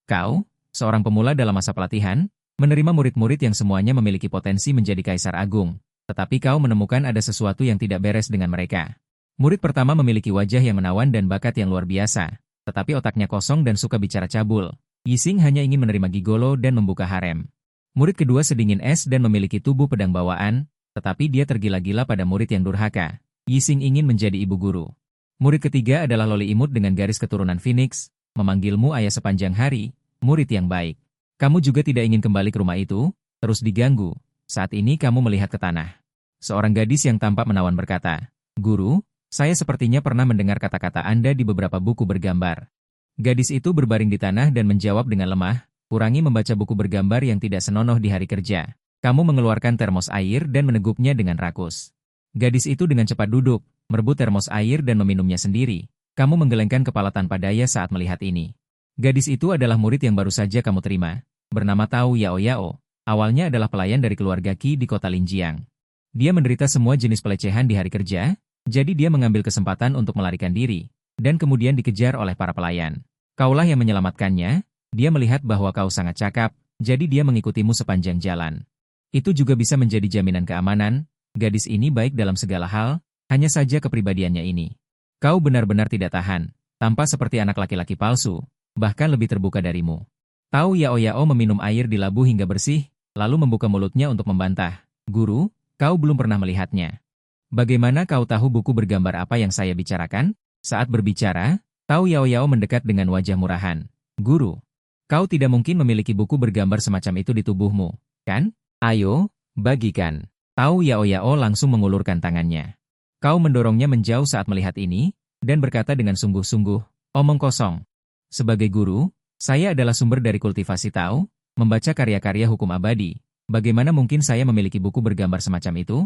Kau, seorang pemula dalam masa pelatihan, menerima murid-murid yang semuanya memiliki potensi menjadi kaisar agung, tetapi kau menemukan ada sesuatu yang tidak beres dengan mereka. Murid pertama memiliki wajah yang menawan dan bakat yang luar biasa, tetapi otaknya kosong dan suka bicara cabul. Yixing hanya ingin menerima gigolo dan membuka harem. Murid kedua sedingin es dan memiliki tubuh pedang bawaan, tetapi dia tergila-gila pada murid yang durhaka. Yixing ingin menjadi ibu guru. Murid ketiga adalah loli imut dengan garis keturunan Phoenix, memanggilmu ayah sepanjang hari, murid yang baik. Kamu juga tidak ingin kembali ke rumah itu, terus diganggu. Saat ini kamu melihat ke tanah. Seorang gadis yang tampak menawan berkata, "Guru, saya sepertinya pernah mendengar kata-kata Anda di beberapa buku bergambar." Gadis itu berbaring di tanah dan menjawab dengan lemah, "Kurangi membaca buku bergambar yang tidak senonoh di hari kerja." Kamu mengeluarkan termos air dan meneguknya dengan rakus. Gadis itu dengan cepat duduk, merebut termos air dan meminumnya sendiri. Kamu menggelengkan kepala tanpa daya saat melihat ini. Gadis itu adalah murid yang baru saja kamu terima, bernama Tao Yao Yao. Awalnya adalah pelayan dari keluarga Qi di kota Linjiang. Dia menderita semua jenis pelecehan di hari kerja, jadi dia mengambil kesempatan untuk melarikan diri, dan kemudian dikejar oleh para pelayan. Kaulah yang menyelamatkannya, dia melihat bahwa kau sangat cakap, jadi dia mengikutimu sepanjang jalan. Itu juga bisa menjadi jaminan keamanan, gadis ini baik dalam segala hal, hanya saja kepribadiannya ini. Kau benar-benar tidak tahan, tampak seperti anak laki-laki palsu, bahkan lebih terbuka darimu. Tao Yao Yao meminum air di labu hingga bersih, lalu membuka mulutnya untuk membantah. "Guru, kau belum pernah melihatnya. Bagaimana kau tahu buku bergambar apa yang saya bicarakan?" Saat berbicara, Tao Yao Yao mendekat dengan wajah murahan. "Guru, kau tidak mungkin memiliki buku bergambar semacam itu di tubuhmu, kan? Ayo, bagikan." Tao Yao Yao langsung mengulurkan tangannya. Kau mendorongnya menjauh saat melihat ini, dan berkata dengan sungguh-sungguh, "Omong kosong. Sebagai guru, saya adalah sumber dari kultivasi Tao, membaca karya-karya hukum abadi. Bagaimana mungkin saya memiliki buku bergambar semacam itu?"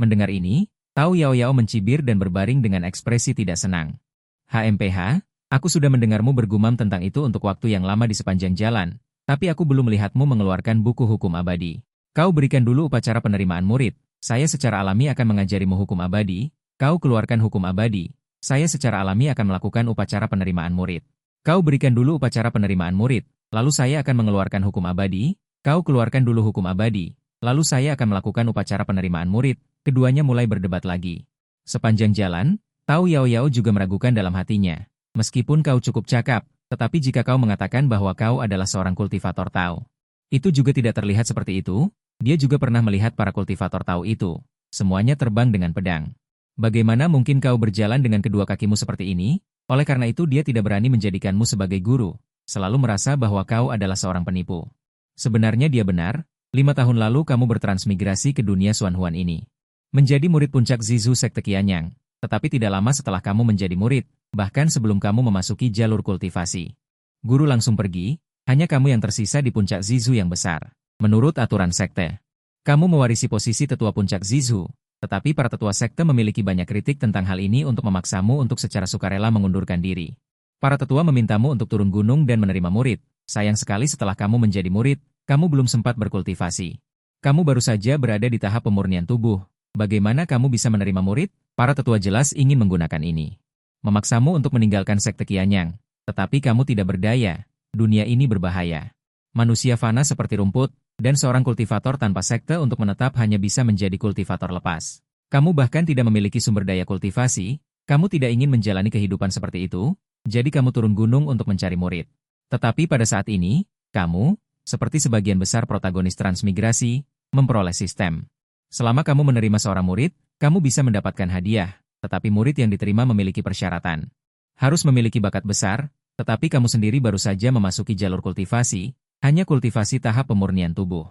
Mendengar ini, Tao Yao Yao mencibir dan berbaring dengan ekspresi tidak senang. "HMPH, aku sudah mendengarmu bergumam tentang itu untuk waktu yang lama di sepanjang jalan, tapi aku belum melihatmu mengeluarkan buku hukum abadi. Kau berikan dulu upacara penerimaan murid, saya secara alami akan mengajarimu hukum abadi, kau keluarkan hukum abadi, saya secara alami akan melakukan upacara penerimaan murid. Kau berikan dulu upacara penerimaan murid, lalu saya akan mengeluarkan hukum abadi, kau keluarkan dulu hukum abadi, lalu saya akan melakukan upacara penerimaan murid." Keduanya mulai berdebat lagi. Sepanjang jalan, Tao Yao Yao juga meragukan dalam hatinya. Meskipun kau cukup cakap, tetapi jika kau mengatakan bahwa kau adalah seorang kultivator Tao, itu juga tidak terlihat seperti itu. Dia juga pernah melihat para kultivator Tao itu. Semuanya terbang dengan pedang. Bagaimana mungkin kau berjalan dengan kedua kakimu seperti ini? Oleh karena itu dia tidak berani menjadikanmu sebagai guru, selalu merasa bahwa kau adalah seorang penipu. Sebenarnya dia benar, 5 tahun lalu kamu bertransmigrasi ke dunia Xuanhuan ini. Menjadi murid puncak Zizu Sekte Qianyang, tetapi tidak lama setelah kamu menjadi murid, bahkan sebelum kamu memasuki jalur kultivasi. Guru langsung pergi, hanya kamu yang tersisa di puncak Zizu yang besar. Menurut aturan sekte, kamu mewarisi posisi tetua puncak Zizu, tetapi para tetua sekte memiliki banyak kritik tentang hal ini untuk memaksamu untuk secara sukarela mengundurkan diri. Para tetua memintamu untuk turun gunung dan menerima murid. Sayang sekali setelah kamu menjadi murid, kamu belum sempat berkultivasi. Kamu baru saja berada di tahap pemurnian tubuh. Bagaimana kamu bisa menerima murid? Para tetua jelas ingin menggunakan ini. Memaksamu untuk meninggalkan sekte Qianyang. Tetapi kamu tidak berdaya. Dunia ini berbahaya. Manusia fana seperti rumput, dan seorang kultivator tanpa sekte untuk menetap hanya bisa menjadi kultivator lepas. Kamu bahkan tidak memiliki sumber daya kultivasi, kamu tidak ingin menjalani kehidupan seperti itu, jadi kamu turun gunung untuk mencari murid. Tetapi pada saat ini, kamu, seperti sebagian besar protagonis transmigrasi, memperoleh sistem. Selama kamu menerima seorang murid, kamu bisa mendapatkan hadiah, tetapi murid yang diterima memiliki persyaratan. Harus memiliki bakat besar, tetapi kamu sendiri baru saja memasuki jalur kultivasi, hanya kultivasi tahap pemurnian tubuh.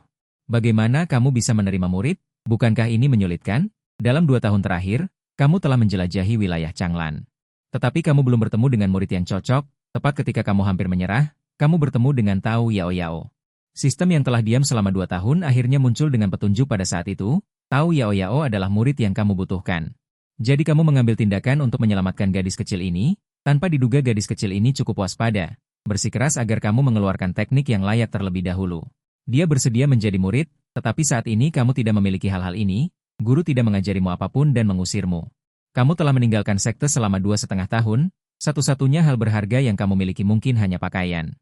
Bagaimana kamu bisa menerima murid? Bukankah ini menyulitkan? Dalam 2 tahun terakhir, kamu telah menjelajahi wilayah Changlan. Tetapi kamu belum bertemu dengan murid yang cocok, tepat ketika kamu hampir menyerah, kamu bertemu dengan Tao Yao Yao. Sistem yang telah diam selama 2 tahun akhirnya muncul dengan petunjuk pada saat itu. Tao Yao Yao adalah murid yang kamu butuhkan. Jadi kamu mengambil tindakan untuk menyelamatkan gadis kecil ini, tanpa diduga gadis kecil ini cukup waspada, bersikeras agar kamu mengeluarkan teknik yang layak terlebih dahulu. Dia bersedia menjadi murid, tetapi saat ini kamu tidak memiliki hal-hal ini, guru tidak mengajarimu apapun dan mengusirmu. Kamu telah meninggalkan sekte selama 2,5 tahun, satu-satunya hal berharga yang kamu miliki mungkin hanya pakaian.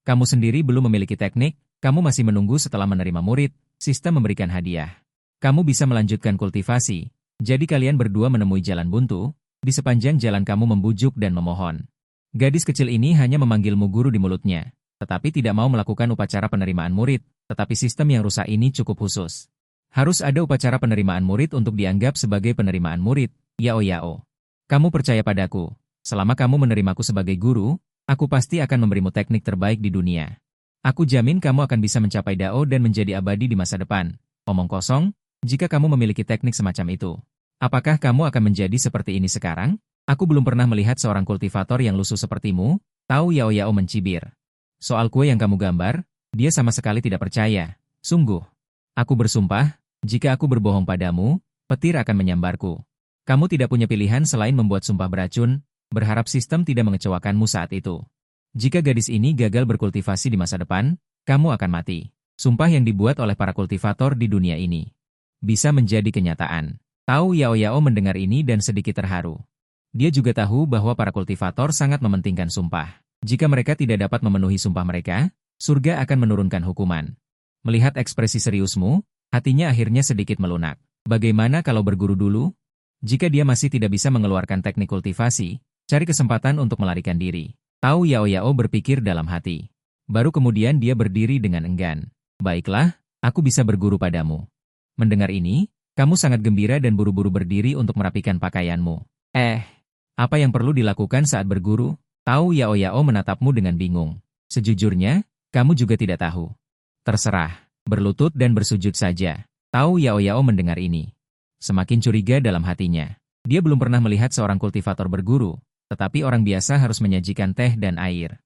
Kamu sendiri belum memiliki teknik, kamu masih menunggu setelah menerima murid, sistem memberikan hadiah. Kamu bisa melanjutkan kultivasi, jadi kalian berdua menemui jalan buntu, di sepanjang jalan kamu membujuk dan memohon. Gadis kecil ini hanya memanggilmu guru di mulutnya, tetapi tidak mau melakukan upacara penerimaan murid, tetapi sistem yang rusak ini cukup khusus. Harus ada upacara penerimaan murid untuk dianggap sebagai penerimaan murid, yao yao. Kamu percaya padaku, selama kamu menerimaku sebagai guru, aku pasti akan memberimu teknik terbaik di dunia. Aku jamin kamu akan bisa mencapai dao dan menjadi abadi di masa depan. Omong kosong, jika kamu memiliki teknik semacam itu. Apakah kamu akan menjadi seperti ini sekarang? Aku belum pernah melihat seorang kultivator yang lusuh sepertimu, tahu Yao Yao mencibir. Soal kue yang kamu gambar, dia sama sekali tidak percaya. Sungguh. Aku bersumpah, jika aku berbohong padamu, petir akan menyambarku. Kamu tidak punya pilihan selain membuat sumpah beracun, berharap sistem tidak mengecewakanmu saat itu. Jika gadis ini gagal berkultivasi di masa depan, kamu akan mati. Sumpah yang dibuat oleh para kultivator di dunia ini bisa menjadi kenyataan. Tahu Yao Yao mendengar ini dan sedikit terharu. Dia juga tahu bahwa para kultivator sangat mementingkan sumpah. Jika mereka tidak dapat memenuhi sumpah mereka, surga akan menurunkan hukuman. Melihat ekspresi seriusmu, hatinya akhirnya sedikit melunak. Bagaimana kalau berguru dulu? Jika dia masih tidak bisa mengeluarkan teknik kultivasi, cari kesempatan untuk melarikan diri. Tahu Yao Yao berpikir dalam hati. Baru kemudian dia berdiri dengan enggan. Baiklah, aku bisa berguru padamu. Mendengar ini, kamu sangat gembira dan buru-buru berdiri untuk merapikan pakaianmu. Apa yang perlu dilakukan saat berguru? Tahu Yao Yao menatapmu dengan bingung. Sejujurnya, kamu juga tidak tahu. Terserah, berlutut dan bersujud saja. Tahu Yao Yao mendengar ini. Semakin curiga dalam hatinya. Dia belum pernah melihat seorang kultivator berguru, tetapi orang biasa harus menyajikan teh dan air.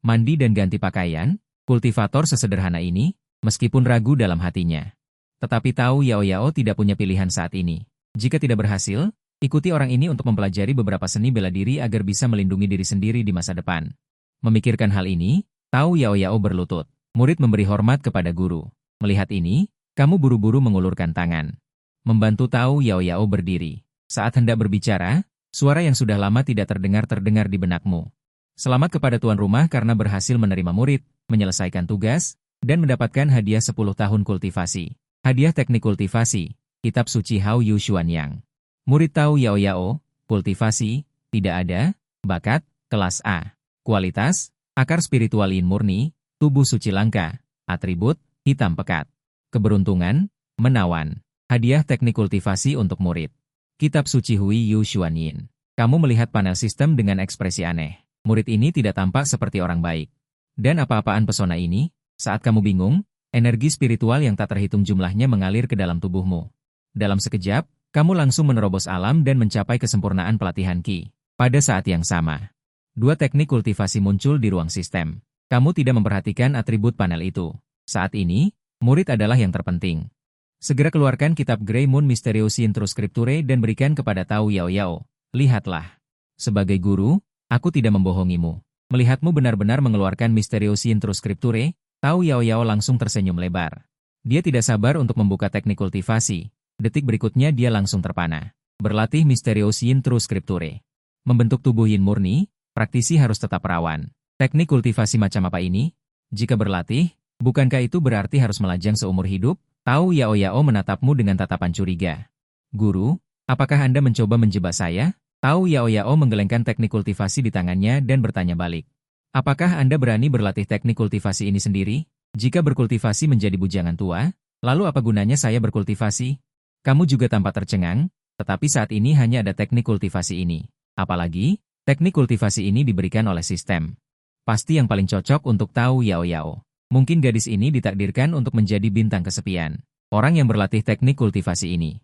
Mandi dan ganti pakaian, kultivator sesederhana ini, meskipun ragu dalam hatinya. Tetapi tahu Yao Yao tidak punya pilihan saat ini. Jika tidak berhasil, ikuti orang ini untuk mempelajari beberapa seni bela diri agar bisa melindungi diri sendiri di masa depan. Memikirkan hal ini, tahu Yao Yao berlutut. Murid memberi hormat kepada guru. Melihat ini, kamu buru-buru mengulurkan tangan. Membantu tahu Yao Yao berdiri. Saat hendak berbicara, suara yang sudah lama tidak terdengar di benakmu. Selamat kepada tuan rumah karena berhasil menerima murid, menyelesaikan tugas, dan mendapatkan hadiah 10 tahun kultivasi. Hadiah teknik kultivasi, kitab suci Hao Yu Xuanyang. Murid tahu Yao Yao, kultivasi, tidak ada, bakat, kelas A. Kualitas, akar spiritual yin murni, tubuh suci langka, atribut, hitam pekat. Keberuntungan, menawan. Hadiah teknik kultivasi untuk murid. Kitab suci Hui Yu Xuanyin. Kamu melihat panel sistem dengan ekspresi aneh. Murid ini tidak tampak seperti orang baik. Dan apa-apaan pesona ini? Saat kamu bingung, energi spiritual yang tak terhitung jumlahnya mengalir ke dalam tubuhmu. Dalam sekejap, kamu langsung menerobos alam dan mencapai kesempurnaan pelatihan Qi. Pada saat yang sama, 2 teknik kultivasi muncul di ruang sistem. Kamu tidak memperhatikan atribut panel itu. Saat ini, murid adalah yang terpenting. Segera keluarkan kitab Grey Moon Mysterious Intro Scripture dan berikan kepada Tao Yao Yao. Lihatlah. Sebagai guru, aku tidak membohongimu. Melihatmu benar-benar mengeluarkan Mysterious Intro Scripture, Tao Yao Yao langsung tersenyum lebar. Dia tidak sabar untuk membuka teknik kultivasi. Detik berikutnya dia langsung terpana. Berlatih Mysterious Intro Scripture. Membentuk tubuh yin murni, praktisi harus tetap perawan. Teknik kultivasi macam apa ini? Jika berlatih, bukankah itu berarti harus melajang seumur hidup? Tahu Yao Yao menatapmu dengan tatapan curiga. Guru, apakah Anda mencoba menjebak saya? Tahu Yao Yao menggelengkan teknik kultivasi di tangannya dan bertanya balik. Apakah Anda berani berlatih teknik kultivasi ini sendiri? Jika berkultivasi menjadi bujangan tua, lalu apa gunanya saya berkultivasi? Kamu juga tampak tercengang, tetapi saat ini hanya ada teknik kultivasi ini. Apalagi, teknik kultivasi ini diberikan oleh sistem. Pasti yang paling cocok untuk Tahu Yao Yao. Mungkin gadis ini ditakdirkan untuk menjadi bintang kesepian. Orang yang berlatih teknik kultivasi ini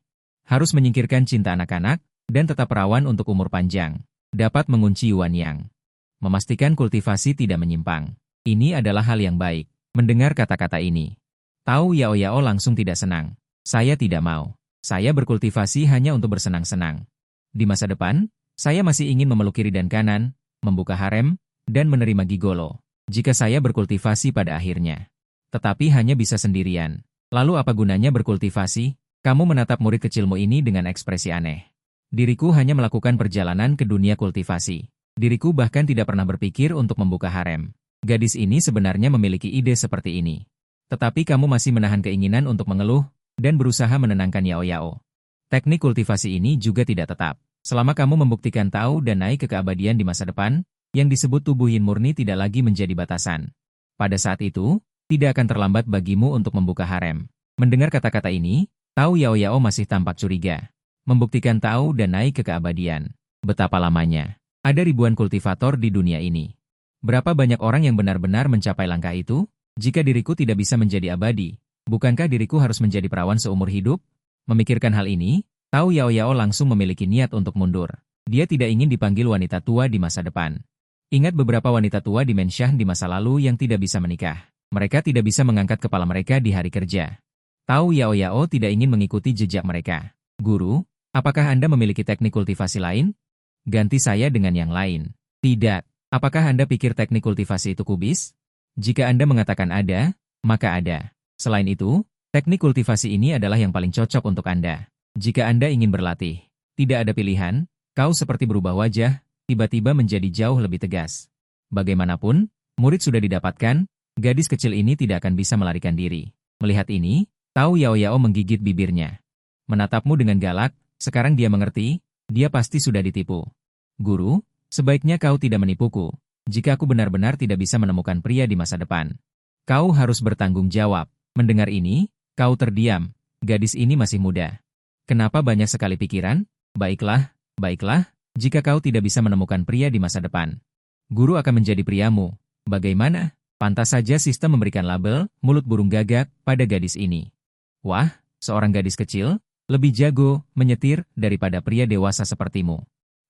harus menyingkirkan cinta anak-anak dan tetap perawan untuk umur panjang. Dapat mengunci Yuan Yang. Memastikan kultivasi tidak menyimpang. Ini adalah hal yang baik. Mendengar kata-kata ini, Tahu Yao Yao langsung tidak senang. Saya tidak mau. Saya berkultivasi hanya untuk bersenang-senang. Di masa depan, saya masih ingin memeluk kiri dan kanan, membuka harem, dan menerima gigolo. Jika saya berkultivasi pada akhirnya. Tetapi hanya bisa sendirian. Lalu apa gunanya berkultivasi? Kamu menatap murid kecilmu ini dengan ekspresi aneh. Diriku hanya melakukan perjalanan ke dunia kultivasi. Diriku bahkan tidak pernah berpikir untuk membuka harem. Gadis ini sebenarnya memiliki ide seperti ini. Tetapi kamu masih menahan keinginan untuk mengeluh dan berusaha menenangkan Yao Yao. Teknik kultivasi ini juga tidak tetap. Selama kamu membuktikan tahu dan naik ke keabadian di masa depan, yang disebut tubuh yin murni tidak lagi menjadi batasan. Pada saat itu, tidak akan terlambat bagimu untuk membuka harem. Mendengar kata-kata ini, Tao Yao Yao masih tampak curiga. Membuktikan tahu dan naik ke keabadian. Betapa lamanya. Ada ribuan kultivator di dunia ini. Berapa banyak orang yang benar-benar mencapai langkah itu? Jika diriku tidak bisa menjadi abadi, bukankah diriku harus menjadi perawan seumur hidup? Memikirkan hal ini, Tao Yao Yao langsung memiliki niat untuk mundur. Dia tidak ingin dipanggil wanita tua di masa depan. Ingat beberapa wanita tua di Mensyah di masa lalu yang tidak bisa menikah. Mereka tidak bisa mengangkat kepala mereka di hari kerja. Tao Yao Yao tidak ingin mengikuti jejak mereka. Guru, apakah Anda memiliki teknik kultivasi lain? Ganti saya dengan yang lain. Tidak. Apakah Anda pikir teknik kultivasi itu kubis? Jika Anda mengatakan ada, maka ada. Selain itu, teknik kultivasi ini adalah yang paling cocok untuk Anda. Jika Anda ingin berlatih, tidak ada pilihan, kau seperti berubah wajah, tiba-tiba menjadi jauh lebih tegas. Bagaimanapun, murid sudah didapatkan, gadis kecil ini tidak akan bisa melarikan diri. Melihat ini, Tao Yao Yao menggigit bibirnya. Menatapmu dengan galak, sekarang dia mengerti, dia pasti sudah ditipu. Guru, sebaiknya kau tidak menipuku. Jika aku benar-benar tidak bisa menemukan pria di masa depan, kau harus bertanggung jawab. Mendengar ini, kau terdiam. Gadis ini masih muda. Kenapa banyak sekali pikiran? Baiklah, baiklah, jika kau tidak bisa menemukan pria di masa depan, guru akan menjadi priamu. Bagaimana? Pantas saja sistem memberikan label, mulut burung gagak, pada gadis ini. Wah, seorang gadis kecil, lebih jago, menyetir, daripada pria dewasa sepertimu.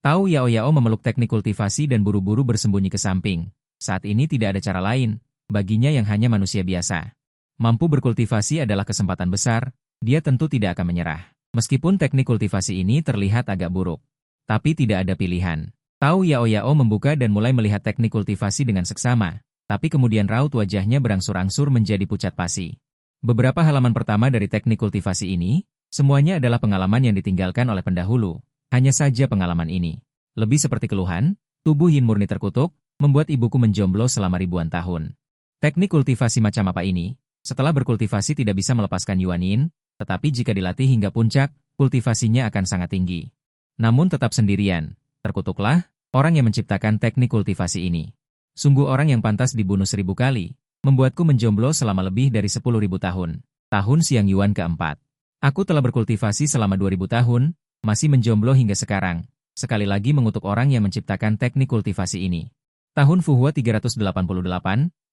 Tao Yao Yao memeluk teknik kultivasi dan buru-buru bersembunyi ke samping. Saat ini tidak ada cara lain, baginya yang hanya manusia biasa. Mampu berkultivasi adalah kesempatan besar, dia tentu tidak akan menyerah. Meskipun teknik kultivasi ini terlihat agak buruk. Tapi tidak ada pilihan. Tao Yao Yao membuka dan mulai melihat teknik kultivasi dengan seksama, tapi kemudian raut wajahnya berangsur-angsur menjadi pucat pasi. Beberapa halaman pertama dari teknik kultivasi ini, semuanya adalah pengalaman yang ditinggalkan oleh pendahulu. Hanya saja pengalaman ini, lebih seperti keluhan, tubuh yin murni terkutuk, membuat ibuku menjomblo selama ribuan tahun. Teknik kultivasi macam apa ini? Setelah berkultivasi tidak bisa melepaskan Yuan Yin, tetapi jika dilatih hingga puncak, kultivasinya akan sangat tinggi. Namun tetap sendirian, terkutuklah orang yang menciptakan teknik kultivasi ini. Sungguh orang yang pantas dibunuh 1000 kali, membuatku menjomblo selama lebih dari 10.000 tahun. Tahun Siang Yuan keempat. Aku telah berkultivasi selama 2000 tahun, masih menjomblo hingga sekarang. Sekali lagi mengutuk orang yang menciptakan teknik kultivasi ini. Tahun Fuhua 388,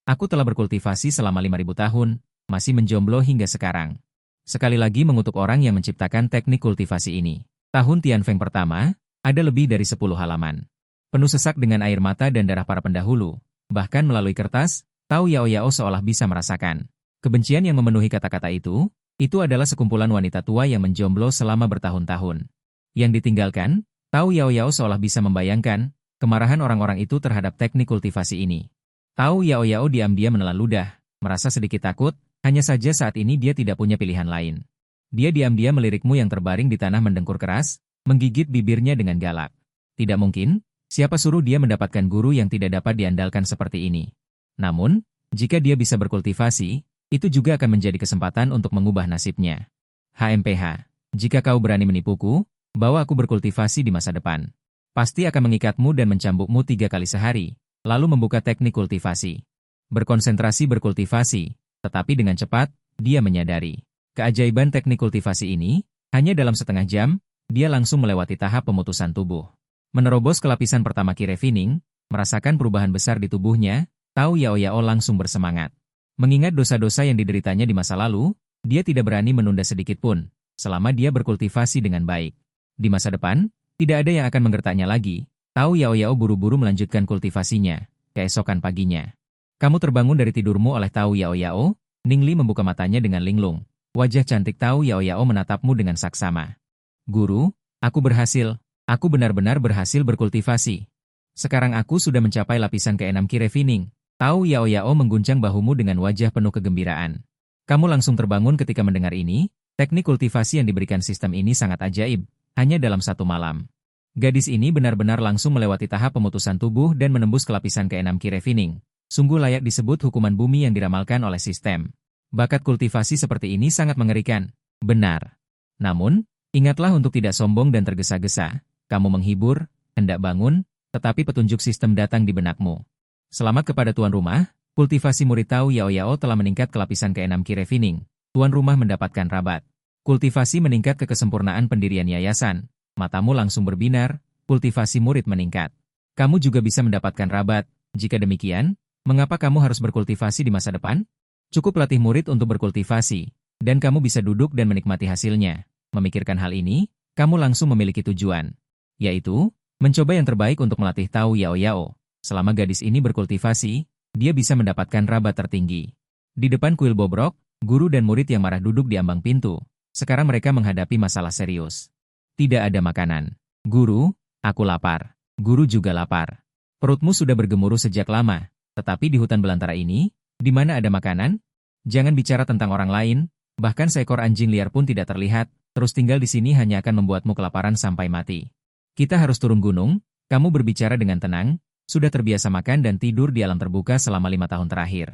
aku telah berkultivasi selama 5000 tahun, masih menjomblo hingga sekarang. Sekali lagi mengutuk orang yang menciptakan teknik kultivasi ini. Tahun Tianfeng pertama, ada lebih dari 10 halaman. Penuh sesak dengan air mata dan darah para pendahulu. Bahkan melalui kertas, Tao Yao Yao seolah bisa merasakan. Kebencian yang memenuhi kata-kata itu adalah sekumpulan wanita tua yang menjomblo selama bertahun-tahun. Yang ditinggalkan, Tao Yao Yao seolah bisa membayangkan kemarahan orang-orang itu terhadap teknik kultivasi ini. Tao Yao Yao diam-diam menelan ludah, merasa sedikit takut, hanya saja saat ini dia tidak punya pilihan lain. Dia diam-diam melirikmu yang terbaring di tanah mendengkur keras, menggigit bibirnya dengan galak. Tidak mungkin, siapa suruh dia mendapatkan guru yang tidak dapat diandalkan seperti ini. Namun, jika dia bisa berkultivasi, itu juga akan menjadi kesempatan untuk mengubah nasibnya. HMPH, jika kau berani menipuku, bahwa aku berkultivasi di masa depan, pasti akan mengikatmu dan mencambukmu 3 kali sehari, lalu membuka teknik kultivasi. Berkonsentrasi berkultivasi, tetapi dengan cepat, dia menyadari. Keajaiban teknik kultivasi ini, hanya dalam setengah jam, dia langsung melewati tahap pemutusan tubuh. Menerobos ke lapisan pertama Kirefining, merasakan perubahan besar di tubuhnya, Tao Yao Yao langsung bersemangat. Mengingat dosa-dosa yang dideritanya di masa lalu, dia tidak berani menunda sedikit pun, selama dia berkultivasi dengan baik. Di masa depan, tidak ada yang akan menggertaknya lagi. Tao Yao Yao buru-buru melanjutkan kultivasinya. Keesokan paginya, kamu terbangun dari tidurmu oleh Tao Yao Yao. Ningli membuka matanya dengan linglung. Wajah cantik Tao Yao Yao menatapmu dengan saksama. Guru, aku berhasil. Aku benar-benar berhasil berkultivasi. Sekarang aku sudah mencapai lapisan ke-6 Kirefining. Tao Yao Yao mengguncang bahumu dengan wajah penuh kegembiraan. Kamu langsung terbangun ketika mendengar ini. Teknik kultivasi yang diberikan sistem ini sangat ajaib. Hanya dalam 1 malam. Gadis ini benar-benar langsung melewati tahap pemutusan tubuh dan menembus ke lapisan ke-6 Kirefining. Sungguh layak disebut hukuman bumi yang diramalkan oleh sistem. Bakat kultivasi seperti ini sangat mengerikan. Benar. Namun, ingatlah untuk tidak sombong dan tergesa-gesa. Kamu menghibur, hendak bangun, tetapi petunjuk sistem datang di benakmu. Selamat kepada tuan rumah, kultivasi murid Tao Yao Yao telah meningkat ke lapisan ke-6 Kirefining. Tuan rumah mendapatkan rabat. Kultivasi meningkat ke kesempurnaan pendirian yayasan. Matamu langsung berbinar, kultivasi murid meningkat. Kamu juga bisa mendapatkan rabat. Jika demikian, mengapa kamu harus berkultivasi di masa depan? Cukup latih murid untuk berkultivasi, dan kamu bisa duduk dan menikmati hasilnya. Memikirkan hal ini, kamu langsung memiliki tujuan, yaitu mencoba yang terbaik untuk melatih Tao Yao Yao. Selama gadis ini berkultivasi, dia bisa mendapatkan rabat tertinggi. Di depan kuil bobrok, guru dan murid yang marah duduk di ambang pintu. Sekarang mereka menghadapi masalah serius. Tidak ada makanan. Guru, aku lapar. Guru juga lapar. Perutmu sudah bergemuruh sejak lama, tetapi di hutan belantara ini, di mana ada makanan? Jangan bicara tentang orang lain, bahkan seekor anjing liar pun tidak terlihat, terus tinggal di sini hanya akan membuatmu kelaparan sampai mati. Kita harus turun gunung, kamu berbicara dengan tenang, sudah terbiasa makan dan tidur di alam terbuka selama 5 tahun terakhir.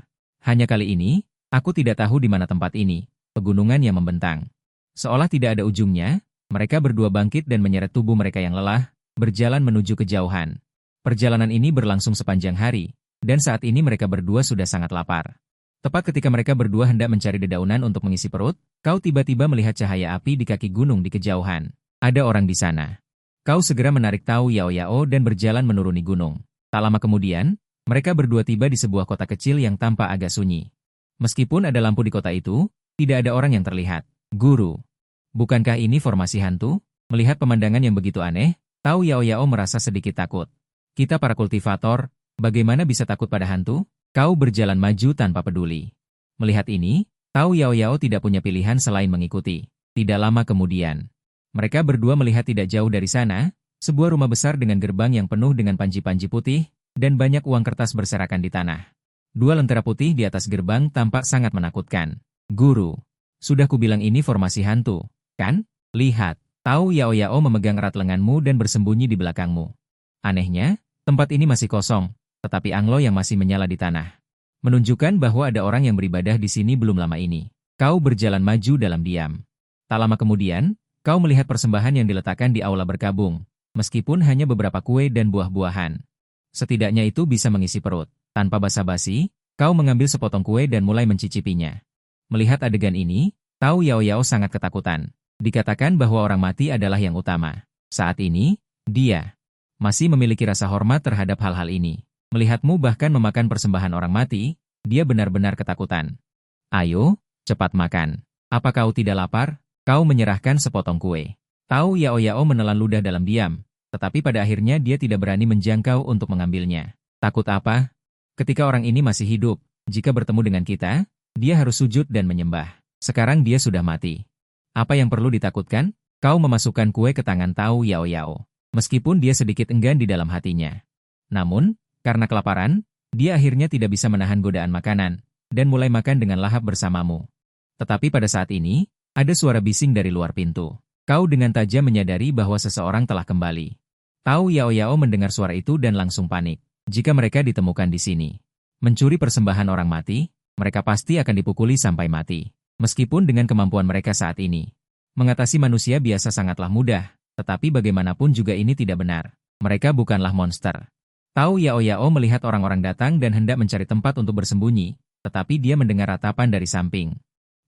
Hanya kali ini, aku tidak tahu di mana tempat ini, pegunungan yang membentang. Seolah tidak ada ujungnya, mereka berdua bangkit dan menyeret tubuh mereka yang lelah, berjalan menuju kejauhan. Perjalanan ini berlangsung sepanjang hari. Dan saat ini mereka berdua sudah sangat lapar. Tepat ketika mereka berdua hendak mencari dedaunan untuk mengisi perut, kau tiba-tiba melihat cahaya api di kaki gunung di kejauhan. Ada orang di sana. Kau segera menarik Tao Yao Yao dan berjalan menuruni gunung. Tak lama kemudian, mereka berdua tiba di sebuah kota kecil yang tampak agak sunyi. Meskipun ada lampu di kota itu, tidak ada orang yang terlihat. Guru, bukankah ini formasi hantu? Melihat pemandangan yang begitu aneh, Tao Yao Yao merasa sedikit takut. Kita para kultivator, bagaimana bisa takut pada hantu? Kau berjalan maju tanpa peduli. Melihat ini, Tao Yao Yao tidak punya pilihan selain mengikuti. Tidak lama kemudian, mereka berdua melihat tidak jauh dari sana, sebuah rumah besar dengan gerbang yang penuh dengan panji-panji putih, dan banyak uang kertas berserakan di tanah. 2 lentera putih di atas gerbang tampak sangat menakutkan. Guru, sudah kubilang ini formasi hantu, kan? Lihat, Tao Yao Yao memegang erat lenganmu dan bersembunyi di belakangmu. Anehnya, tempat ini masih kosong. Tetapi anglo yang masih menyala di tanah menunjukkan bahwa ada orang yang beribadah di sini belum lama ini. Kau berjalan maju dalam diam. Tak lama kemudian, kau melihat persembahan yang diletakkan di aula berkabung, meskipun hanya beberapa kue dan buah-buahan. Setidaknya itu bisa mengisi perut. Tanpa basa-basi, kau mengambil sepotong kue dan mulai mencicipinya. Melihat adegan ini, Tao Yao Yao sangat ketakutan. Dikatakan bahwa orang mati adalah yang utama. Saat ini, dia masih memiliki rasa hormat terhadap hal-hal ini. Melihatmu bahkan memakan persembahan orang mati, dia benar-benar ketakutan. Ayo, cepat makan. Apa kau tidak lapar? Kau menyerahkan sepotong kue. Tao Yao Yao menelan ludah dalam diam, tetapi pada akhirnya dia tidak berani menjangkau untuk mengambilnya. Takut apa? Ketika orang ini masih hidup, jika bertemu dengan kita, dia harus sujud dan menyembah. Sekarang dia sudah mati. Apa yang perlu ditakutkan? Kau memasukkan kue ke tangan Tao Yao Yao, meskipun dia sedikit enggan di dalam hatinya. Namun, karena kelaparan, dia akhirnya tidak bisa menahan godaan makanan, dan mulai makan dengan lahap bersamamu. Tetapi pada saat ini, ada suara bising dari luar pintu. Kau dengan tajam menyadari bahwa seseorang telah kembali. Tao Yao Yao mendengar suara itu dan langsung panik. Jika mereka ditemukan di sini, mencuri persembahan orang mati, mereka pasti akan dipukuli sampai mati. Meskipun dengan kemampuan mereka saat ini, mengatasi manusia biasa sangatlah mudah, tetapi bagaimanapun juga ini tidak benar. Mereka bukanlah monster. Tao Yao Yao melihat orang-orang datang dan hendak mencari tempat untuk bersembunyi, tetapi dia mendengar ratapan dari samping.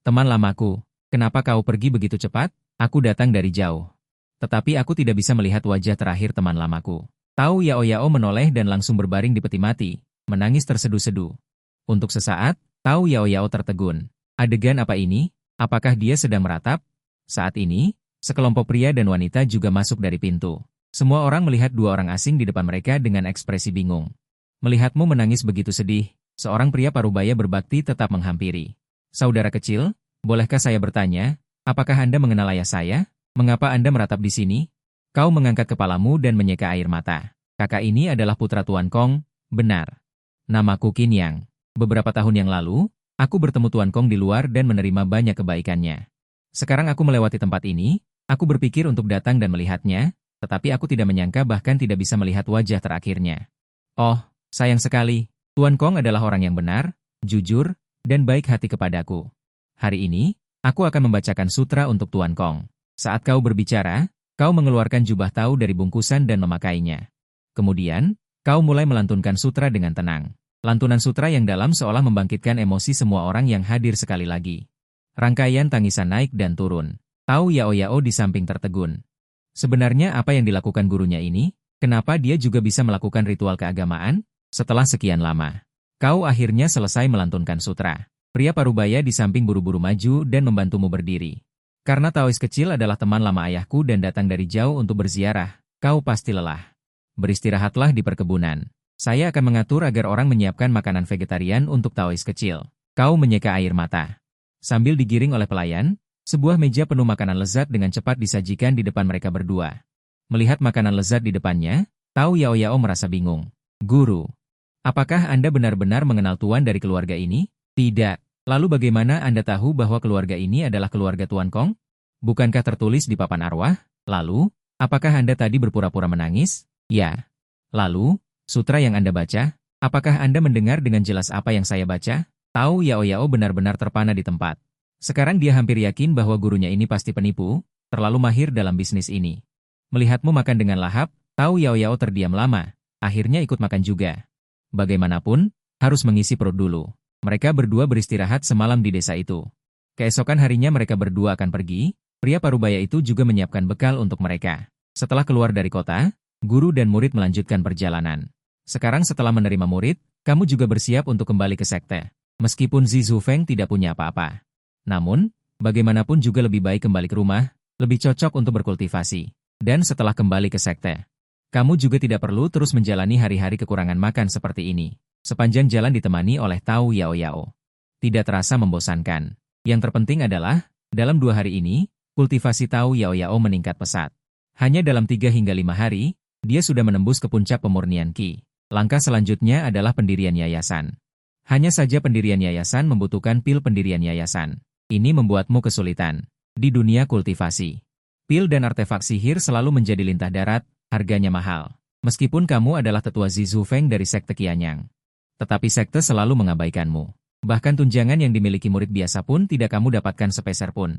Teman lamaku, kenapa kau pergi begitu cepat? Aku datang dari jauh. Tetapi aku tidak bisa melihat wajah terakhir teman lamaku. Tao Yao Yao menoleh dan langsung berbaring di peti mati, menangis tersedu-sedu. Untuk sesaat, Tao Yao Yao tertegun. Adegan apa ini? Apakah dia sedang meratap? Saat ini, sekelompok pria dan wanita juga masuk dari pintu. Semua orang melihat 2 orang asing di depan mereka dengan ekspresi bingung. Melihatmu menangis begitu sedih, seorang pria parubaya berbakti tetap menghampiri. Saudara kecil, bolehkah saya bertanya, apakah Anda mengenal ayah saya? Mengapa Anda meratap di sini? Kau mengangkat kepalamu dan menyeka air mata. Kakak ini adalah putra Tuan Kong, benar. Namaku Qin Yang. Beberapa tahun yang lalu, aku bertemu Tuan Kong di luar dan menerima banyak kebaikannya. Sekarang aku melewati tempat ini, aku berpikir untuk datang dan melihatnya, tetapi aku tidak menyangka bahkan tidak bisa melihat wajah terakhirnya. Oh, sayang sekali. Tuan Kong adalah orang yang benar, jujur, dan baik hati kepadaku. Hari ini, aku akan membacakan sutra untuk Tuan Kong. Saat kau berbicara, kau mengeluarkan jubah Tao dari bungkusan dan memakainya. Kemudian, kau mulai melantunkan sutra dengan tenang. Lantunan sutra yang dalam seolah membangkitkan emosi semua orang yang hadir sekali lagi. Rangkaian tangisan naik dan turun. Tao Yao Yao di samping tertegun. Sebenarnya apa yang dilakukan gurunya ini? Kenapa dia juga bisa melakukan ritual keagamaan? Setelah sekian lama, kau akhirnya selesai melantunkan sutra. Pria parubaya di samping buru-buru maju dan membantumu berdiri. Karena Taois kecil adalah teman lama ayahku dan datang dari jauh untuk berziarah, kau pasti lelah. Beristirahatlah di perkebunan. Saya akan mengatur agar orang menyiapkan makanan vegetarian untuk Taois kecil. Kau menyeka air mata. Sambil digiring oleh pelayan, sebuah meja penuh makanan lezat dengan cepat disajikan di depan mereka berdua. Melihat makanan lezat di depannya, Tao Yao Yao merasa bingung. Guru, apakah Anda benar-benar mengenal Tuan dari keluarga ini? Tidak. Lalu bagaimana Anda tahu bahwa keluarga ini adalah keluarga Tuan Kong? Bukankah tertulis di papan arwah? Lalu, apakah Anda tadi berpura-pura menangis? Ya. Lalu, sutra yang Anda baca, apakah Anda mendengar dengan jelas apa yang saya baca? Tao Yao Yao benar-benar terpana di tempat. Sekarang dia hampir yakin bahwa gurunya ini pasti penipu, terlalu mahir dalam bisnis ini. Melihatmu makan dengan lahap, Tao Yao Yao terdiam lama. Akhirnya ikut makan juga. Bagaimanapun, harus mengisi perut dulu. Mereka berdua beristirahat semalam di desa itu. Keesokan harinya mereka berdua akan pergi, pria parubaya itu juga menyiapkan bekal untuk mereka. Setelah keluar dari kota, guru dan murid melanjutkan perjalanan. Sekarang setelah menerima murid, kamu juga bersiap untuk kembali ke sekte. Meskipun Zi Zufeng tidak punya apa-apa. Namun, bagaimanapun juga lebih baik kembali ke rumah, lebih cocok untuk berkultivasi. Dan setelah kembali ke sekte, kamu juga tidak perlu terus menjalani hari-hari kekurangan makan seperti ini. Sepanjang jalan ditemani oleh Tao Yao Yao. Tidak terasa membosankan. Yang terpenting adalah, dalam 2 hari ini, kultivasi Tao Yao Yao meningkat pesat. Hanya dalam 3 hingga 5 hari, dia sudah menembus ke puncak pemurnian Qi. Langkah selanjutnya adalah pendirian yayasan. Hanya saja pendirian yayasan membutuhkan pil pendirian yayasan. Ini membuatmu kesulitan. Di dunia kultivasi, pil dan artefak sihir selalu menjadi lintah darat. Harganya mahal. Meskipun kamu adalah tetua Zi Zufeng dari sekte Qianyang. Tetapi sekte selalu mengabaikanmu. Bahkan tunjangan yang dimiliki murid biasa pun tidak kamu dapatkan sepeser pun.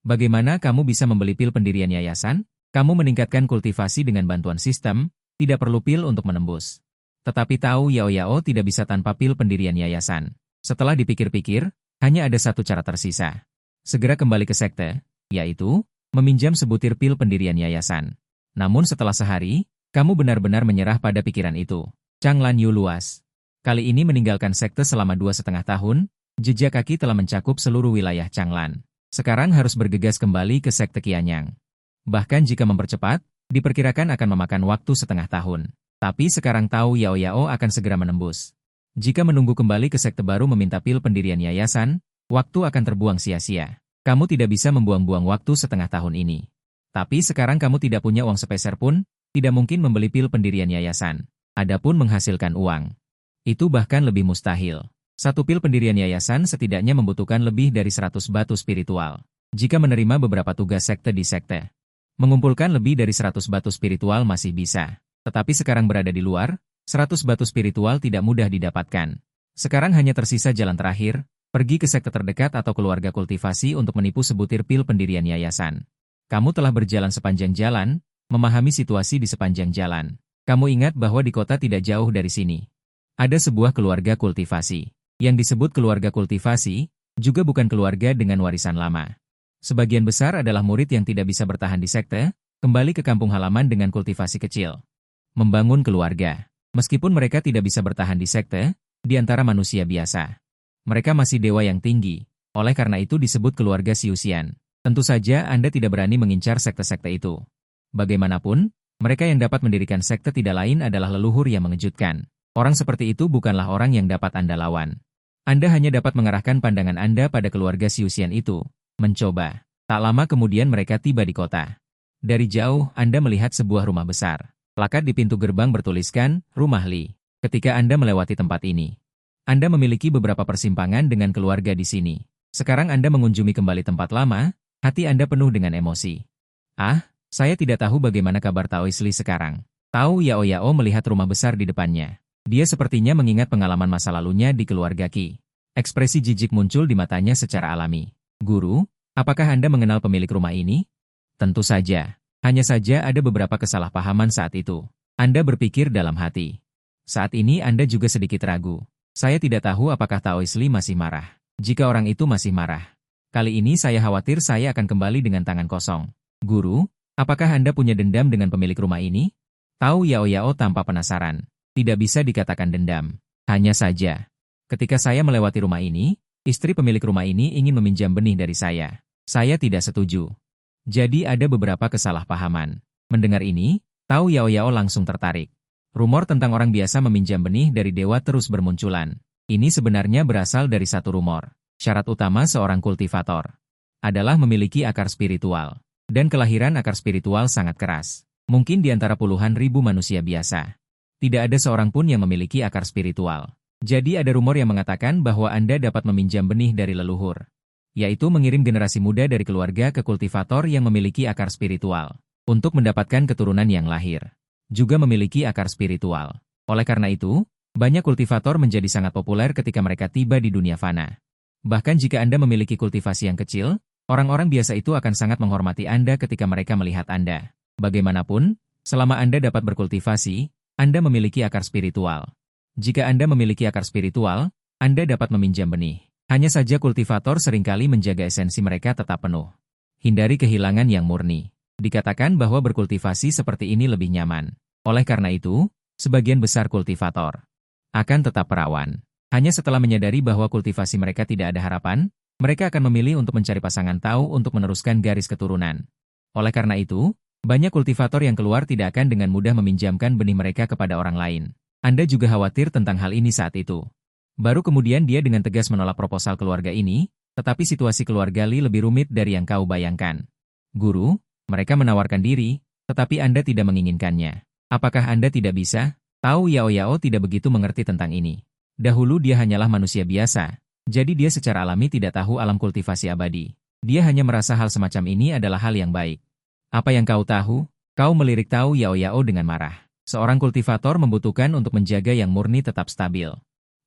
Bagaimana kamu bisa membeli pil pendirian yayasan? Kamu meningkatkan kultivasi dengan bantuan sistem, tidak perlu pil untuk menembus. Tetapi Tao Yao Yao tidak bisa tanpa pil pendirian yayasan. Setelah dipikir-pikir, hanya ada satu cara tersisa. Segera kembali ke sekte, yaitu, meminjam sebutir pil pendirian yayasan. Namun setelah sehari, kamu benar-benar menyerah pada pikiran itu. Chang Lan Yu luas. Kali ini meninggalkan sekte selama 2,5 tahun, jejak kaki telah mencakup seluruh wilayah Changlan. Sekarang harus bergegas kembali ke sekte Qianyang. Bahkan jika mempercepat, diperkirakan akan memakan waktu setengah tahun. Tapi sekarang Tao Yao Yao akan segera menembus. Jika menunggu kembali ke sekte baru meminta pil pendirian yayasan, waktu akan terbuang sia-sia. Kamu tidak bisa membuang-buang waktu setengah tahun ini. Tapi sekarang kamu tidak punya uang sepeser pun, tidak mungkin membeli pil pendirian yayasan. Adapun menghasilkan uang, itu bahkan lebih mustahil. Satu pil pendirian yayasan setidaknya membutuhkan lebih dari 100 batu spiritual. Jika menerima beberapa tugas sekte di sekte, mengumpulkan lebih dari 100 batu spiritual masih bisa. Tetapi sekarang berada di luar, 100 batu spiritual tidak mudah didapatkan. Sekarang hanya tersisa jalan terakhir, pergi ke sekte terdekat atau keluarga kultivasi untuk menipu sebutir pil pendirian yayasan. Kamu telah berjalan sepanjang jalan, memahami situasi di sepanjang jalan. Kamu ingat bahwa di kota tidak jauh dari sini ada sebuah keluarga kultivasi. Yang disebut keluarga kultivasi, juga bukan keluarga dengan warisan lama. Sebagian besar adalah murid yang tidak bisa bertahan di sekte, kembali ke kampung halaman dengan kultivasi kecil. Membangun keluarga. Meskipun mereka tidak bisa bertahan di sekte, di antara manusia biasa. Mereka masih dewa yang tinggi, oleh karena itu disebut keluarga Siusian. Tentu saja Anda tidak berani mengincar sekte-sekte itu. Bagaimanapun, mereka yang dapat mendirikan sekte tidak lain adalah leluhur yang mengejutkan. Orang seperti itu bukanlah orang yang dapat Anda lawan. Anda hanya dapat mengarahkan pandangan Anda pada keluarga Siusian itu. Mencoba. Tak lama kemudian mereka tiba di kota. Dari jauh, Anda melihat sebuah rumah besar. Plakat di pintu gerbang bertuliskan, Rumah Li. Ketika Anda melewati tempat ini, Anda memiliki beberapa persimpangan dengan keluarga di sini. Sekarang Anda mengunjungi kembali tempat lama, hati Anda penuh dengan emosi. Ah, saya tidak tahu bagaimana kabar Taois Li sekarang. Tao Yao Yao melihat rumah besar di depannya. Dia sepertinya mengingat pengalaman masa lalunya di keluarga Qi. Ekspresi jijik muncul di matanya secara alami. Guru, apakah Anda mengenal pemilik rumah ini? Tentu saja. Hanya saja ada beberapa kesalahpahaman saat itu. Anda berpikir dalam hati. Saat ini Anda juga sedikit ragu. Saya tidak tahu apakah Taois Li masih marah. Jika orang itu masih marah, kali ini saya khawatir saya akan kembali dengan tangan kosong. Guru, apakah Anda punya dendam dengan pemilik rumah ini? Tao Yao Yao tanpa penasaran. Tidak bisa dikatakan dendam. Hanya saja, ketika saya melewati rumah ini, istri pemilik rumah ini ingin meminjam benih dari saya. Saya tidak setuju. Jadi ada beberapa kesalahpahaman. Mendengar ini, Tao Yao Yao langsung tertarik. Rumor tentang orang biasa meminjam benih dari dewa terus bermunculan. Ini sebenarnya berasal dari satu rumor. Syarat utama seorang kultivator adalah memiliki akar spiritual. Dan kelahiran akar spiritual sangat keras. Mungkin di antara puluhan ribu manusia biasa. Tidak ada seorang pun yang memiliki akar spiritual. Jadi ada rumor yang mengatakan bahwa Anda dapat meminjam benih dari leluhur. Yaitu mengirim generasi muda dari keluarga ke kultivator yang memiliki akar spiritual. Untuk mendapatkan keturunan yang lahir. Juga memiliki akar spiritual. Oleh karena itu, banyak kultivator menjadi sangat populer ketika mereka tiba di dunia fana. Bahkan jika Anda memiliki kultivasi yang kecil, orang-orang biasa itu akan sangat menghormati Anda ketika mereka melihat Anda. Bagaimanapun, selama Anda dapat berkultivasi, Anda memiliki akar spiritual. Jika Anda memiliki akar spiritual, Anda dapat meminjam benih. Hanya saja kultivator seringkali menjaga esensi mereka tetap penuh. Hindari kehilangan yang murni. Dikatakan bahwa berkultivasi seperti ini lebih nyaman. Oleh karena itu, sebagian besar kultivator akan tetap perawan. Hanya setelah menyadari bahwa kultivasi mereka tidak ada harapan, mereka akan memilih untuk mencari pasangan Tao untuk meneruskan garis keturunan. Oleh karena itu, banyak kultivator yang keluar tidak akan dengan mudah meminjamkan benih mereka kepada orang lain. Anda juga khawatir tentang hal ini saat itu. Baru kemudian dia dengan tegas menolak proposal keluarga ini, tetapi situasi keluarga Li lebih rumit dari yang kau bayangkan. Guru, mereka menawarkan diri, tetapi Anda tidak menginginkannya. Apakah Anda tidak bisa? Tao Yao Yao tidak begitu mengerti tentang ini. Dahulu dia hanyalah manusia biasa, jadi dia secara alami tidak tahu alam kultivasi abadi. Dia hanya merasa hal semacam ini adalah hal yang baik. Apa yang kau tahu? Kau melirik Tao Yao Yao dengan marah. Seorang kultivator membutuhkan untuk menjaga yang murni tetap stabil.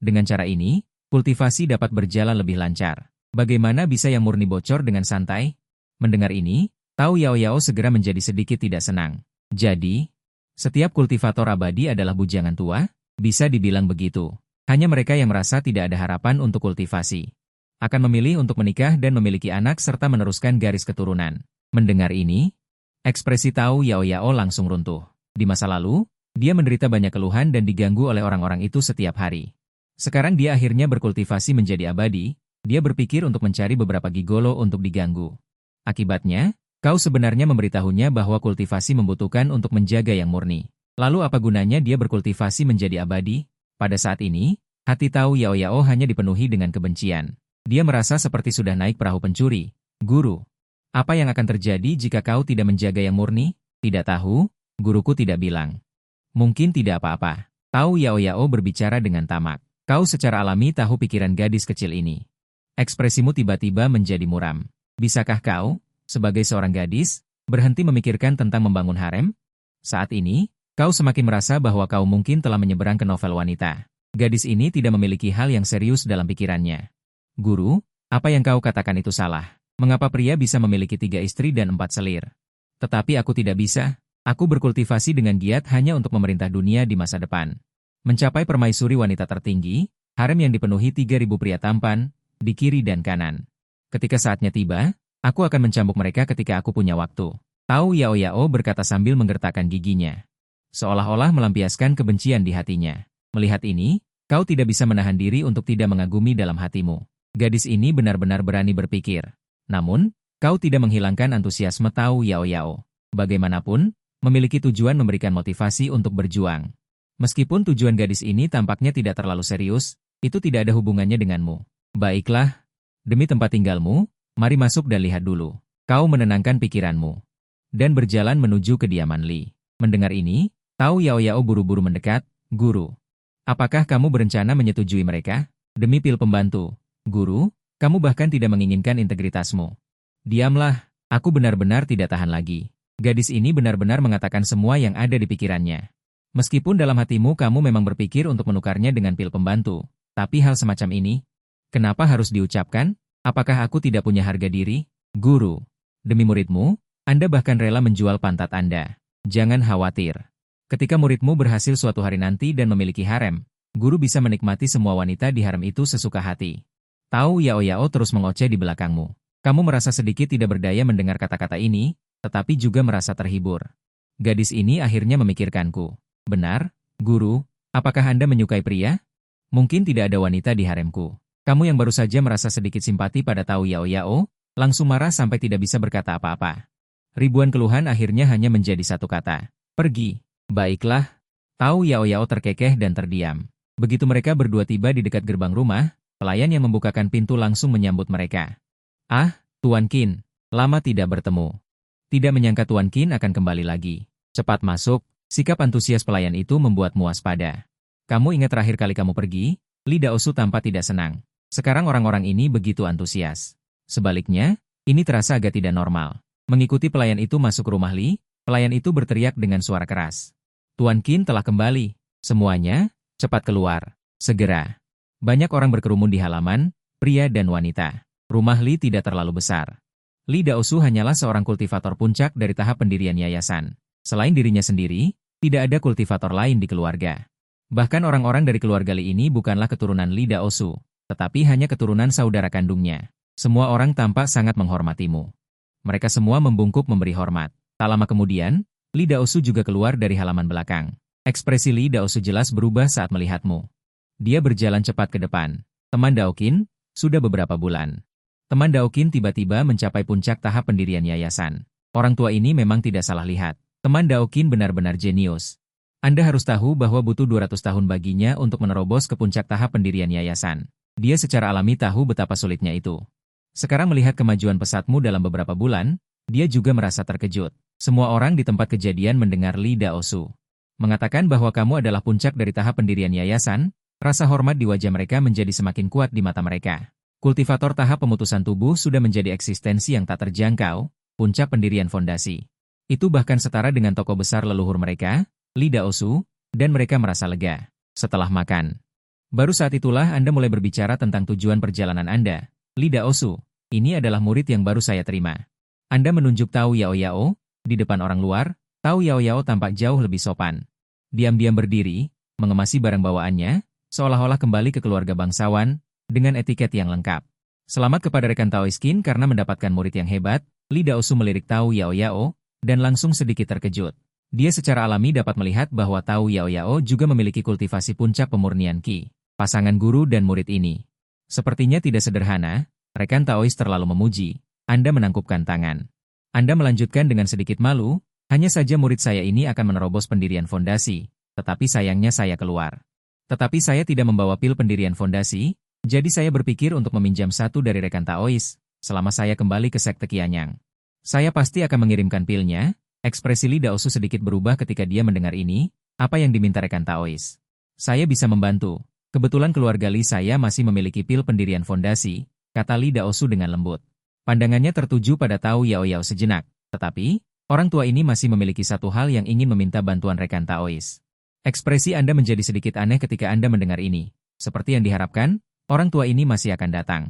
Dengan cara ini, kultivasi dapat berjalan lebih lancar. Bagaimana bisa yang murni bocor dengan santai? Mendengar ini, Tao Yao Yao segera menjadi sedikit tidak senang. Jadi, setiap kultivator abadi adalah bujangan tua? Bisa dibilang begitu. Hanya mereka yang merasa tidak ada harapan untuk kultivasi. Akan memilih untuk menikah dan memiliki anak serta meneruskan garis keturunan. Mendengar ini, ekspresi Tao Yao Yao langsung runtuh. Di masa lalu, dia menderita banyak keluhan dan diganggu oleh orang-orang itu setiap hari. Sekarang dia akhirnya berkultivasi menjadi abadi, dia berpikir untuk mencari beberapa gigolo untuk diganggu. Akibatnya, kau sebenarnya memberitahunya bahwa kultivasi membutuhkan untuk menjaga yang murni. Lalu apa gunanya dia berkultivasi menjadi abadi? Pada saat ini, hati Tao Yao Yao hanya dipenuhi dengan kebencian. Dia merasa seperti sudah naik perahu pencuri. Guru, apa yang akan terjadi jika kau tidak menjaga yang murni? Tidak tahu, guruku tidak bilang. Mungkin tidak apa-apa. Tao Yao Yao berbicara dengan tamak. Kau secara alami tahu pikiran gadis kecil ini. Ekspresimu tiba-tiba menjadi muram. Bisakah kau, sebagai seorang gadis, berhenti memikirkan tentang membangun harem? Saat ini, kau semakin merasa bahwa kau mungkin telah menyeberang ke novel wanita. Gadis ini tidak memiliki hal yang serius dalam pikirannya. Guru, apa yang kau katakan itu salah. Mengapa pria bisa memiliki 3 istri dan 4 selir? Tetapi aku tidak bisa. Aku berkultivasi dengan giat hanya untuk memerintah dunia di masa depan. Mencapai permaisuri wanita tertinggi, harem yang dipenuhi 3.000 pria tampan, di kiri dan kanan. Ketika saatnya tiba, aku akan mencambuk mereka ketika aku punya waktu. Tao Yao Yao berkata sambil menggertakkan giginya. Seolah-olah melampiaskan kebencian di hatinya. Melihat ini, kau tidak bisa menahan diri untuk tidak mengagumi dalam hatimu. Gadis ini benar-benar berani berpikir. Namun, kau tidak menghilangkan antusiasme Tao Yao Yao. Bagaimanapun, memiliki tujuan memberikan motivasi untuk berjuang. Meskipun tujuan gadis ini tampaknya tidak terlalu serius, itu tidak ada hubungannya denganmu. Baiklah, demi tempat tinggalmu, mari masuk dan lihat dulu. Kau menenangkan pikiranmu. Dan berjalan menuju kediaman Li. Mendengar ini, Tao Yao Yao buru-buru mendekat. Guru, apakah kamu berencana menyetujui mereka? Demi pil pembantu. Guru, kamu bahkan tidak menginginkan integritasmu. Diamlah, aku benar-benar tidak tahan lagi. Gadis ini benar-benar mengatakan semua yang ada di pikirannya. Meskipun dalam hatimu kamu memang berpikir untuk menukarnya dengan pil pembantu, tapi hal semacam ini, kenapa harus diucapkan? Apakah aku tidak punya harga diri? Guru, demi muridmu, Anda bahkan rela menjual pantat Anda. Jangan khawatir. Ketika muridmu berhasil suatu hari nanti dan memiliki harem, guru bisa menikmati semua wanita di harem itu sesuka hati. Tahu Yao Yao terus mengoceh di belakangmu. Kamu merasa sedikit tidak berdaya mendengar kata-kata ini, tetapi juga merasa terhibur. Gadis ini akhirnya memikirkanku. Benar, guru, apakah Anda menyukai pria? Mungkin tidak ada wanita di haremku. Kamu yang baru saja merasa sedikit simpati pada Tao Yao Yao, langsung marah sampai tidak bisa berkata apa-apa. Ribuan keluhan akhirnya hanya menjadi satu kata. Pergi. Baiklah. Tao Yao Yao terkekeh dan terdiam. Begitu mereka berdua tiba di dekat gerbang rumah, pelayan yang membukakan pintu langsung menyambut mereka. Ah, Tuan Qin, lama tidak bertemu. Tidak menyangka Tuan Qin akan kembali lagi. Cepat masuk. Sikap antusias pelayan itu membuatmu waspada. Kamu ingat terakhir kali kamu pergi? Li Daosu tampak tidak senang. Sekarang orang-orang ini begitu antusias. Sebaliknya, ini terasa agak tidak normal. Mengikuti pelayan itu masuk rumah Li, pelayan itu berteriak dengan suara keras. Tuan Qin telah kembali. Semuanya, cepat keluar. Segera. Banyak orang berkerumun di halaman, pria dan wanita. Rumah Li tidak terlalu besar. Li Daosu hanyalah seorang kultivator puncak dari tahap pendirian yayasan. Selain dirinya sendiri, tidak ada kultivator lain di keluarga. Bahkan orang-orang dari keluarga Li ini bukanlah keturunan Li Daosu, tetapi hanya keturunan saudara kandungnya. Semua orang tampak sangat menghormatimu. Mereka semua membungkuk memberi hormat. Tak lama kemudian, Li Daosu juga keluar dari halaman belakang. Ekspresi Li Daosu jelas berubah saat melihatmu. Dia berjalan cepat ke depan. Teman Daoqin, sudah beberapa bulan. Teman Daoqin tiba-tiba mencapai puncak tahap pendirian yayasan. Orang tua ini memang tidak salah lihat. Teman Daoqin benar-benar jenius. Anda harus tahu bahwa butuh 200 tahun baginya untuk menerobos ke puncak tahap pendirian yayasan. Dia secara alami tahu betapa sulitnya itu. Sekarang melihat kemajuan pesatmu dalam beberapa bulan, dia juga merasa terkejut. Semua orang di tempat kejadian mendengar Li Daosu mengatakan bahwa kamu adalah puncak dari tahap pendirian yayasan, rasa hormat di wajah mereka menjadi semakin kuat di mata mereka. Kultivator tahap pemutusan tubuh sudah menjadi eksistensi yang tak terjangkau, puncak pendirian fondasi. Itu bahkan setara dengan tokoh besar leluhur mereka, Li Daosu, dan mereka merasa lega. Setelah makan, baru saat itulah Anda mulai berbicara tentang tujuan perjalanan Anda. Li Daosu, ini adalah murid yang baru saya terima. Anda menunjuk Tao Yao Yao, di depan orang luar, Tao Yao Yao tampak jauh lebih sopan. Diam-diam berdiri, mengemasi barang bawaannya, seolah-olah kembali ke keluarga bangsawan, dengan etiket yang lengkap. Selamat kepada rekan Taoist Qin karena mendapatkan murid yang hebat, Li Daosu melirik Tao Yao Yao, dan langsung sedikit terkejut. Dia secara alami dapat melihat bahwa Tao Yao Yao juga memiliki kultivasi puncak pemurnian Qi. Pasangan guru dan murid ini sepertinya tidak sederhana. Rekan Taoist terlalu memuji. Anda menangkupkan tangan. Anda melanjutkan dengan sedikit malu, hanya saja murid saya ini akan menerobos pendirian fondasi, tetapi sayangnya saya keluar. Tetapi saya tidak membawa pil pendirian fondasi, jadi saya berpikir untuk meminjam satu dari rekan Taoist, selama saya kembali ke sekte Qianyang. Saya pasti akan mengirimkan pilnya. Ekspresi Li Daosu sedikit berubah ketika dia mendengar ini, apa yang diminta rekan Taoist. Saya bisa membantu. Kebetulan keluarga Li saya masih memiliki pil pendirian fondasi, kata Li Daosu dengan lembut. Pandangannya tertuju pada Tao Yao Yao sejenak, tetapi, orang tua ini masih memiliki satu hal yang ingin meminta bantuan rekan Taoist. Ekspresi Anda menjadi sedikit aneh ketika Anda mendengar ini. Seperti yang diharapkan, orang tua ini masih akan datang.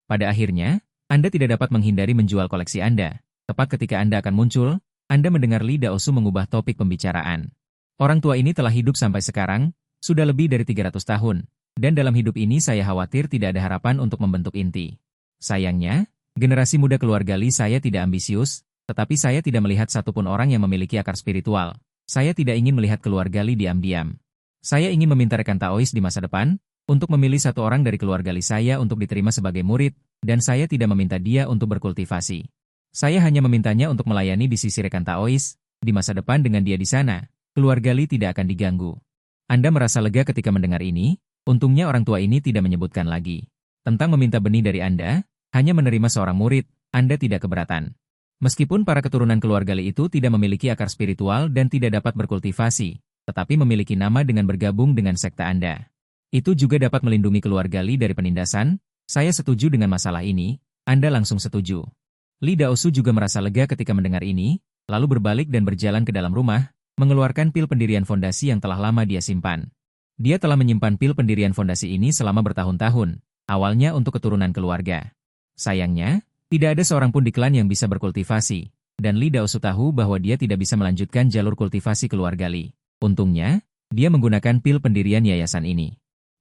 Pada akhirnya, Anda tidak dapat menghindari menjual koleksi Anda. Tepat ketika Anda akan muncul, Anda mendengar Li Daosu mengubah topik pembicaraan. Orang tua ini telah hidup sampai sekarang, sudah lebih dari 300 tahun, dan dalam hidup ini saya khawatir tidak ada harapan untuk membentuk inti. Sayangnya, generasi muda keluarga Li saya tidak ambisius, tetapi saya tidak melihat satupun orang yang memiliki akar spiritual. Saya tidak ingin melihat keluarga Li diam-diam. Saya ingin meminta rekan Taoist di masa depan, untuk memilih satu orang dari keluarga Li saya untuk diterima sebagai murid, dan saya tidak meminta dia untuk berkultivasi. Saya hanya memintanya untuk melayani di sisi rekan Taoist, di masa depan dengan dia di sana, keluarga Li tidak akan diganggu. Anda merasa lega ketika mendengar ini, untungnya orang tua ini tidak menyebutkan lagi tentang meminta benih dari Anda, hanya menerima seorang murid, Anda tidak keberatan. Meskipun para keturunan keluarga Li itu tidak memiliki akar spiritual dan tidak dapat berkultivasi, tetapi memiliki nama dengan bergabung dengan sekte Anda. Itu juga dapat melindungi keluarga Li dari penindasan. Saya setuju dengan masalah ini, Anda langsung setuju. Li Daosu juga merasa lega ketika mendengar ini, lalu berbalik dan berjalan ke dalam rumah, mengeluarkan pil pendirian fondasi yang telah lama dia simpan. Dia telah menyimpan pil pendirian fondasi ini selama bertahun-tahun, awalnya untuk keturunan keluarga. Sayangnya, tidak ada seorang pun di klan yang bisa berkultivasi, dan Li Daosu tahu bahwa dia tidak bisa melanjutkan jalur kultivasi keluarga Li. Untungnya, dia menggunakan pil pendirian yayasan ini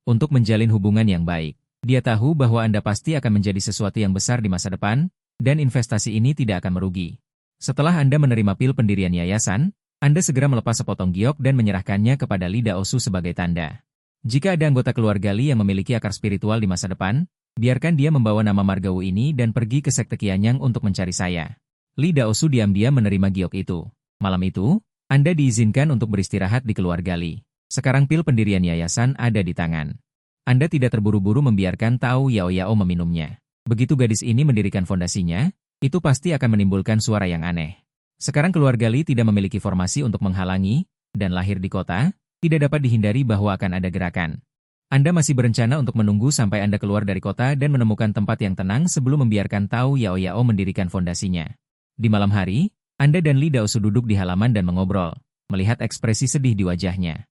untuk menjalin hubungan yang baik. Dia tahu bahwa Anda pasti akan menjadi sesuatu yang besar di masa depan, dan investasi ini tidak akan merugi. Setelah Anda menerima pil pendirian yayasan, Anda segera melepas sepotong giok dan menyerahkannya kepada Li Daosu sebagai tanda. Jika ada anggota keluarga Li yang memiliki akar spiritual di masa depan, biarkan dia membawa nama Margawu ini dan pergi ke sekte Qianyang untuk mencari saya. Li Daosu diam-diam menerima giok itu. Malam itu, Anda diizinkan untuk beristirahat di keluarga Li. Sekarang pil pendirian yayasan ada di tangan. Anda tidak terburu-buru membiarkan Tao Yao Yao meminumnya. Begitu gadis ini mendirikan fondasinya, itu pasti akan menimbulkan suara yang aneh. Sekarang keluarga Li tidak memiliki formasi untuk menghalangi, dan lahir di kota, tidak dapat dihindari bahwa akan ada gerakan. Anda masih berencana untuk menunggu sampai Anda keluar dari kota dan menemukan tempat yang tenang sebelum membiarkan Tao Yao Yao mendirikan fondasinya. Di malam hari, Anda dan Li Daosu duduk di halaman dan mengobrol, melihat ekspresi sedih di wajahnya.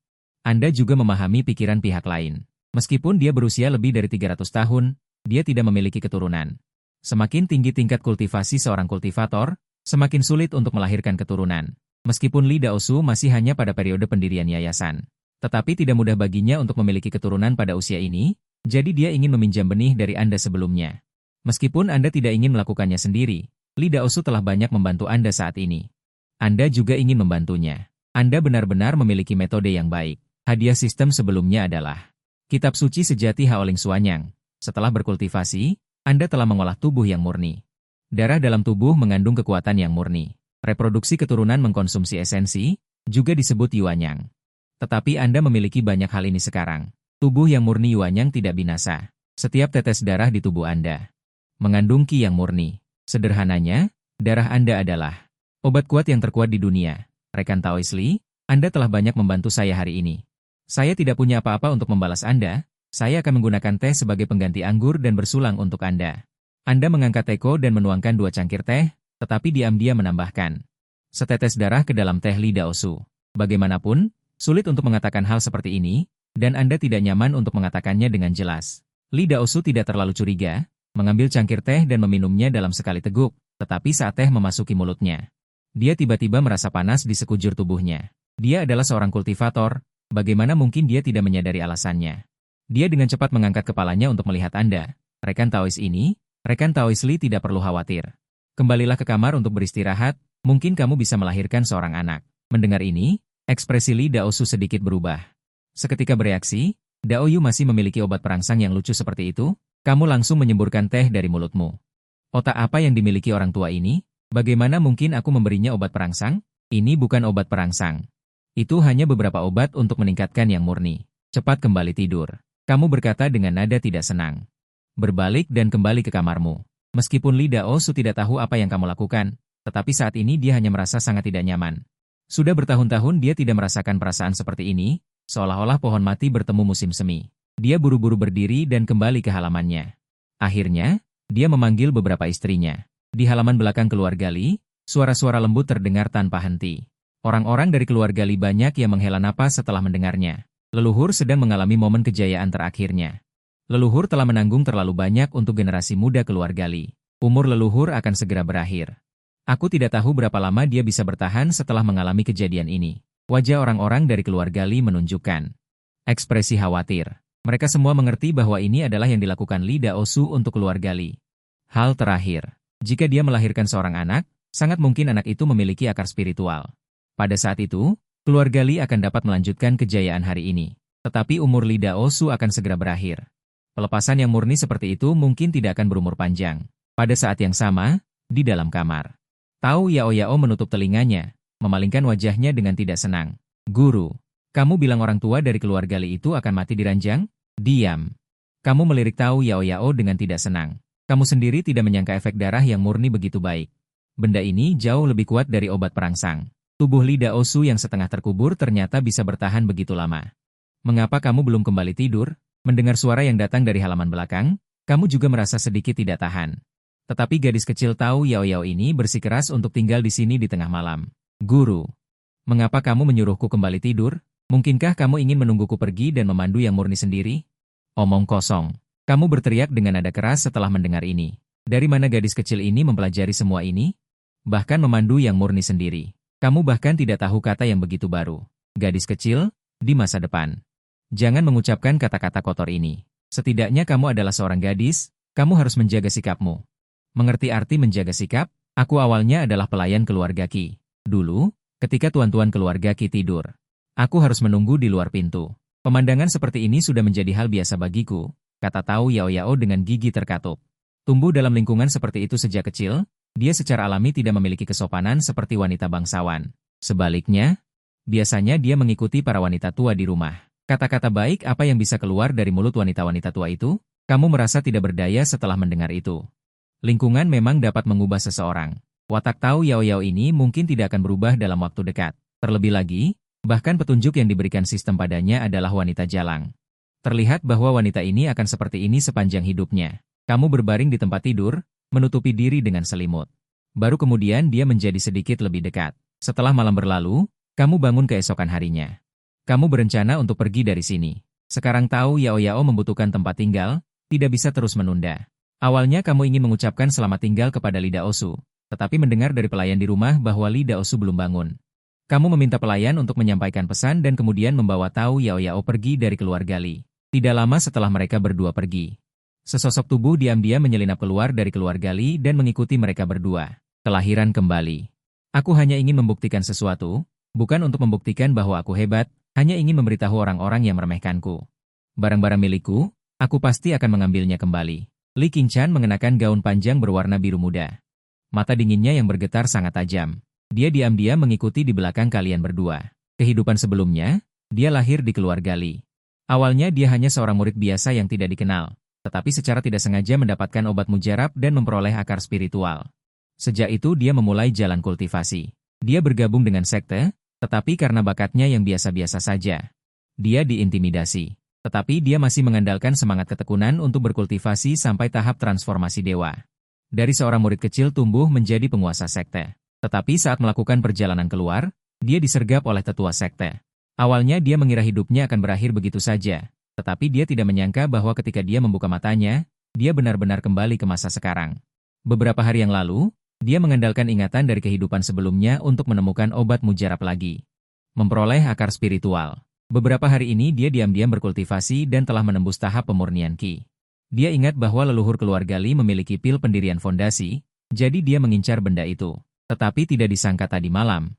Anda juga memahami pikiran pihak lain. Meskipun dia berusia lebih dari 300 tahun, dia tidak memiliki keturunan. Semakin tinggi tingkat kultivasi seorang kultivator, semakin sulit untuk melahirkan keturunan. Meskipun Li Daosu masih hanya pada periode pendirian yayasan, tetapi tidak mudah baginya untuk memiliki keturunan pada usia ini, jadi dia ingin meminjam benih dari Anda sebelumnya. Meskipun Anda tidak ingin melakukannya sendiri, Li Daosu telah banyak membantu Anda saat ini. Anda juga ingin membantunya. Anda benar-benar memiliki metode yang baik. Hadiah sistem sebelumnya adalah Kitab Suci Sejati Haoling Suanyang. Setelah berkultivasi, Anda telah mengolah tubuh yang murni. Darah dalam tubuh mengandung kekuatan yang murni. Reproduksi keturunan mengkonsumsi esensi, juga disebut Yuanyang. Tetapi Anda memiliki banyak hal ini sekarang. Tubuh yang murni Yuanyang tidak binasa. Setiap tetes darah di tubuh Anda mengandung Qi yang murni. Sederhananya, darah Anda adalah obat kuat yang terkuat di dunia. Rekan Taois Li, Anda telah banyak membantu saya hari ini. Saya tidak punya apa-apa untuk membalas Anda. Saya akan menggunakan teh sebagai pengganti anggur dan bersulang untuk Anda. Anda mengangkat teko dan menuangkan 2 cangkir teh, tetapi diam-diam menambahkan setetes darah ke dalam teh Li Daosu. Bagaimanapun, sulit untuk mengatakan hal seperti ini, dan Anda tidak nyaman untuk mengatakannya dengan jelas. Li Daosu tidak terlalu curiga, mengambil cangkir teh dan meminumnya dalam sekali teguk, tetapi saat teh memasuki mulutnya, dia tiba-tiba merasa panas di sekujur tubuhnya. Dia adalah seorang kultivator, bagaimana mungkin dia tidak menyadari alasannya? Dia dengan cepat mengangkat kepalanya untuk melihat Anda. Rekan Taois ini, Rekan Taois Li tidak perlu khawatir. Kembalilah ke kamar untuk beristirahat, mungkin kamu bisa melahirkan seorang anak. Mendengar ini, ekspresi Li Daosu sedikit berubah. Seketika bereaksi, Daoyu masih memiliki obat perangsang yang lucu seperti itu, kamu langsung menyemburkan teh dari mulutmu. Otak apa yang dimiliki orang tua ini? Bagaimana mungkin aku memberinya obat perangsang? Ini bukan obat perangsang. Itu hanya beberapa obat untuk meningkatkan yang murni. Cepat kembali tidur. Kamu berkata dengan nada tidak senang. Berbalik dan kembali ke kamarmu. Meskipun Li Daosu tidak tahu apa yang kamu lakukan, tetapi saat ini dia hanya merasa sangat tidak nyaman. Sudah bertahun-tahun dia tidak merasakan perasaan seperti ini, seolah-olah pohon mati bertemu musim semi. Dia buru-buru berdiri dan kembali ke halamannya. Akhirnya, dia memanggil beberapa istrinya. Di halaman belakang keluarga Li, suara-suara lembut terdengar tanpa henti. Orang-orang dari keluarga Li banyak yang menghela napas setelah mendengarnya. Leluhur sedang mengalami momen kejayaan terakhirnya. Leluhur telah menanggung terlalu banyak untuk generasi muda keluarga Li. Umur leluhur akan segera berakhir. Aku tidak tahu berapa lama dia bisa bertahan setelah mengalami kejadian ini. Wajah orang-orang dari keluarga Li menunjukkan ekspresi khawatir. Mereka semua mengerti bahwa ini adalah yang dilakukan Li Daosu untuk keluarga Li. Hal terakhir, jika dia melahirkan seorang anak, sangat mungkin anak itu memiliki akar spiritual. Pada saat itu, keluarga Li akan dapat melanjutkan kejayaan hari ini. Tetapi umur Li Daosu akan segera berakhir. Pelepasan yang murni seperti itu mungkin tidak akan berumur panjang. Pada saat yang sama, di dalam kamar, Tao Yao Yao menutup telinganya, memalingkan wajahnya dengan tidak senang. Guru, kamu bilang orang tua dari keluarga Li itu akan mati di ranjang? Diam. Kamu melirik Tao Yao Yao dengan tidak senang. Kamu sendiri tidak menyangka efek darah yang murni begitu baik. Benda ini jauh lebih kuat dari obat perangsang. Tubuh Li Daosu yang setengah terkubur ternyata bisa bertahan begitu lama. Mengapa kamu belum kembali tidur? Mendengar suara yang datang dari halaman belakang, kamu juga merasa sedikit tidak tahan. Tetapi gadis kecil Tao Yao Yao ini bersikeras untuk tinggal di sini di tengah malam. Guru, Mengapa kamu menyuruhku kembali tidur? Mungkinkah kamu ingin menungguku pergi dan memandu yang murni sendiri? Omong kosong. Kamu berteriak dengan nada keras setelah mendengar ini. Dari mana gadis kecil ini mempelajari semua ini? Bahkan memandu yang murni sendiri. Kamu bahkan tidak tahu kata yang begitu baru. Gadis kecil, di masa depan. Jangan mengucapkan kata-kata kotor ini. Setidaknya kamu adalah seorang gadis, kamu harus menjaga sikapmu. Mengerti arti menjaga sikap? Aku awalnya adalah pelayan keluarga Ki. Dulu, ketika tuan-tuan keluarga Ki tidur, aku harus menunggu di luar pintu. Pemandangan seperti ini sudah menjadi hal biasa bagiku, kata Tao Yao Yao dengan gigi terkatup. Tumbuh dalam lingkungan seperti itu sejak kecil, dia secara alami tidak memiliki kesopanan seperti wanita bangsawan. Sebaliknya, biasanya dia mengikuti para wanita tua di rumah. Kata-kata baik apa yang bisa keluar dari mulut wanita-wanita tua itu? Kamu merasa tidak berdaya setelah mendengar itu. Lingkungan memang dapat mengubah seseorang. Watak Tao Yao Yao ini mungkin tidak akan berubah dalam waktu dekat. Terlebih lagi, bahkan petunjuk yang diberikan sistem padanya adalah wanita jalang. Terlihat bahwa wanita ini akan seperti ini sepanjang hidupnya. Kamu berbaring di tempat tidur, menutupi diri dengan selimut. Baru kemudian dia menjadi sedikit lebih dekat. Setelah malam berlalu, kamu bangun keesokan harinya. Kamu berencana untuk pergi dari sini. Sekarang Tao Yao Yao membutuhkan tempat tinggal, tidak bisa terus menunda. Awalnya kamu ingin mengucapkan selamat tinggal kepada Li Daosu, tetapi mendengar dari pelayan di rumah bahwa Li Daosu belum bangun. Kamu meminta pelayan untuk menyampaikan pesan dan kemudian membawa Tao Yao Yao pergi dari keluarga Li. Tidak lama setelah mereka berdua pergi, sesosok tubuh diam-diam menyelinap keluar dari keluarga Li dan mengikuti mereka berdua. Kelahiran kembali. Aku hanya ingin membuktikan sesuatu, bukan untuk membuktikan bahwa aku hebat, hanya ingin memberitahu orang-orang yang meremehkanku. Barang-barang milikku, aku pasti akan mengambilnya kembali. Li Qingshan mengenakan gaun panjang berwarna biru muda. Mata dinginnya yang bergetar sangat tajam. Dia diam-diam mengikuti di belakang kalian berdua. Kehidupan sebelumnya, dia lahir di keluarga Li. Awalnya dia hanya seorang murid biasa yang tidak dikenal, tetapi secara tidak sengaja mendapatkan obat mujarab dan memperoleh akar spiritual. Sejak itu dia memulai jalan kultivasi. Dia bergabung dengan sekte, tetapi karena bakatnya yang biasa-biasa saja, dia diintimidasi. Tetapi dia masih mengandalkan semangat ketekunan untuk berkultivasi sampai tahap transformasi dewa. Dari seorang murid kecil tumbuh menjadi penguasa sekte. Tetapi saat melakukan perjalanan keluar, dia disergap oleh tetua sekte. Awalnya dia mengira hidupnya akan berakhir begitu saja, tetapi dia tidak menyangka bahwa ketika dia membuka matanya, dia benar-benar kembali ke masa sekarang. Beberapa hari yang lalu, dia mengandalkan ingatan dari kehidupan sebelumnya untuk menemukan obat mujarab lagi. Memperoleh akar spiritual. Beberapa hari ini dia diam-diam berkultivasi dan telah menembus tahap pemurnian Qi. Dia ingat bahwa leluhur keluarga Li memiliki pil pendirian fondasi, jadi dia mengincar benda itu. Tetapi tidak disangka tadi malam,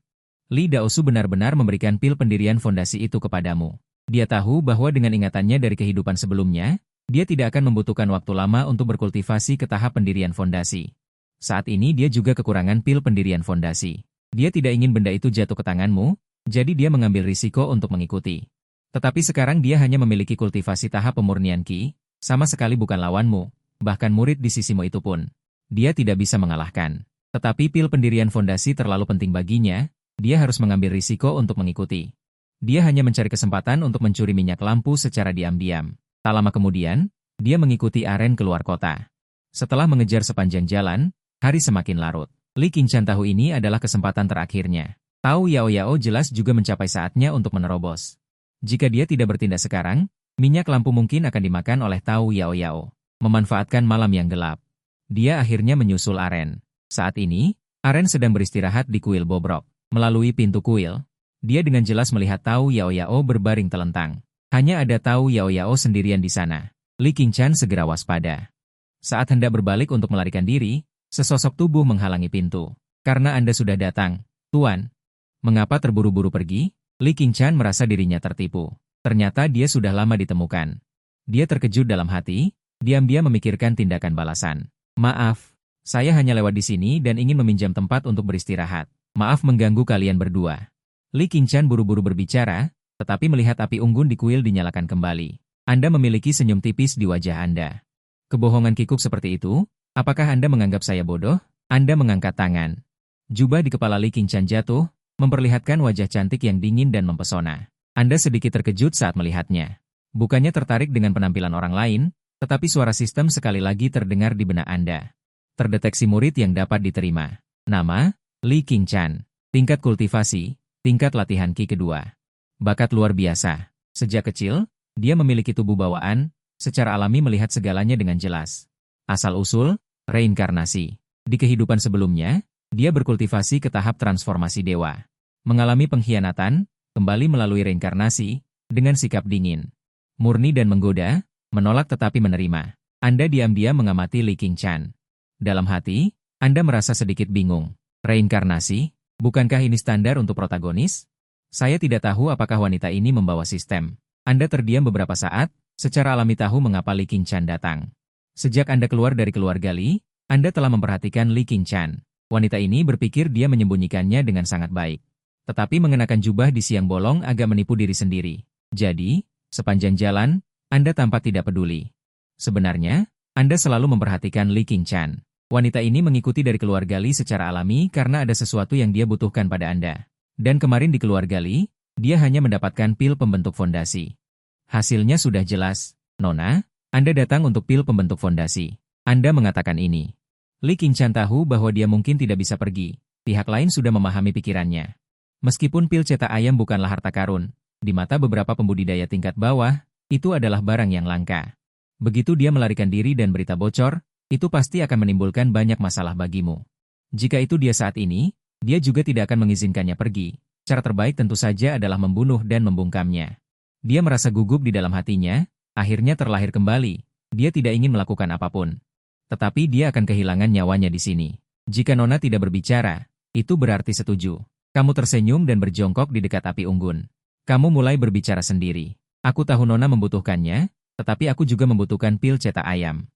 Li Daosu benar-benar memberikan pil pendirian fondasi itu kepadamu. Dia tahu bahwa dengan ingatannya dari kehidupan sebelumnya, dia tidak akan membutuhkan waktu lama untuk berkultivasi ke tahap pendirian fondasi. Saat ini dia juga kekurangan pil pendirian fondasi. Dia tidak ingin benda itu jatuh ke tanganmu, jadi dia mengambil risiko untuk mengikuti. Tetapi sekarang dia hanya memiliki kultivasi tahap pemurnian Qi, sama sekali bukan lawanmu, bahkan murid di sisimu itu pun. Dia tidak bisa mengalahkan. Tetapi pil pendirian fondasi terlalu penting baginya, dia harus mengambil risiko untuk mengikuti. Dia hanya mencari kesempatan untuk mencuri minyak lampu secara diam-diam. Tak lama kemudian, dia mengikuti Aren keluar kota. Setelah mengejar sepanjang jalan, hari semakin larut. Li Qingshan tahu ini adalah kesempatan terakhirnya. Tao Yao Yao jelas juga mencapai saatnya untuk menerobos. Jika dia tidak bertindak sekarang, minyak lampu mungkin akan dimakan oleh Tao Yao Yao. Memanfaatkan malam yang gelap, dia akhirnya menyusul Aren. Saat ini, Aren sedang beristirahat di kuil bobrok. Melalui pintu kuil, dia dengan jelas melihat Tao Yao Yao berbaring telentang. Hanya ada Tao Yao Yao sendirian di sana. Li Qingshan segera waspada. Saat hendak berbalik untuk melarikan diri, sesosok tubuh menghalangi pintu. Karena Anda sudah datang, Tuan. Mengapa terburu-buru pergi? Li Qingshan merasa dirinya tertipu. Ternyata dia sudah lama ditemukan. Dia terkejut dalam hati, diam-diam memikirkan tindakan balasan. Maaf. Saya hanya lewat di sini dan ingin meminjam tempat untuk beristirahat. Maaf mengganggu kalian berdua. Li Qingshan buru-buru berbicara, tetapi melihat api unggun di kuil dinyalakan kembali. Anda memiliki senyum tipis di wajah Anda. Kebohongan kikuk seperti itu, apakah Anda menganggap saya bodoh? Anda mengangkat tangan. Jubah di kepala Li Qingshan jatuh, memperlihatkan wajah cantik yang dingin dan mempesona. Anda sedikit terkejut saat melihatnya. Bukannya tertarik dengan penampilan orang lain, tetapi suara sistem sekali lagi terdengar di benak Anda. Terdeteksi murid yang dapat diterima. Nama, Li Qingshan. Tingkat kultivasi, Tingkat latihan Ki kedua. Bakat luar biasa. Sejak kecil, dia memiliki tubuh bawaan, secara alami melihat segalanya dengan jelas. Asal-usul, reinkarnasi. Di kehidupan sebelumnya, dia berkultivasi ke tahap transformasi dewa. Mengalami pengkhianatan, kembali melalui reinkarnasi, dengan sikap dingin, murni dan menggoda, menolak tetapi menerima. Anda diam-diam mengamati Li Qingchan. Dalam hati, Anda merasa sedikit bingung. Reinkarnasi? Bukankah ini standar untuk protagonis? Saya tidak tahu apakah wanita ini membawa sistem. Anda terdiam beberapa saat, secara alami tahu mengapa Li Qingchan datang. Sejak Anda keluar dari keluarga Li, Anda telah memperhatikan Li Qingchan. Wanita ini berpikir dia menyembunyikannya dengan sangat baik. Tetapi mengenakan jubah di siang bolong agak menipu diri sendiri. Jadi, sepanjang jalan, Anda tampak tidak peduli. Sebenarnya, Anda selalu memperhatikan Li Qingchan. Wanita ini mengikuti dari keluarga Li secara alami karena ada sesuatu yang dia butuhkan pada Anda. Dan kemarin di keluarga Li, dia hanya mendapatkan pil pembentuk fondasi. Hasilnya sudah jelas. Nona, Anda datang untuk pil pembentuk fondasi. Anda mengatakan ini. Li Qingchan tahu bahwa dia mungkin tidak bisa pergi. Pihak lain sudah memahami pikirannya. Meskipun pil cetak ayam bukanlah harta karun, di mata beberapa pembudidaya tingkat bawah, itu adalah barang yang langka. Begitu dia melarikan diri dan berita bocor, itu pasti akan menimbulkan banyak masalah bagimu. Jika itu dia saat ini, dia juga tidak akan mengizinkannya pergi. Cara terbaik tentu saja adalah membunuh dan membungkamnya. Dia merasa gugup di dalam hatinya, akhirnya terlahir kembali. Dia tidak ingin melakukan apapun. Tetapi dia akan kehilangan nyawanya di sini. Jika Nona tidak berbicara, itu berarti setuju. Kamu tersenyum dan berjongkok di dekat api unggun. Kamu mulai berbicara sendiri. Aku tahu Nona membutuhkannya, tetapi aku juga membutuhkan pil cetak ayam.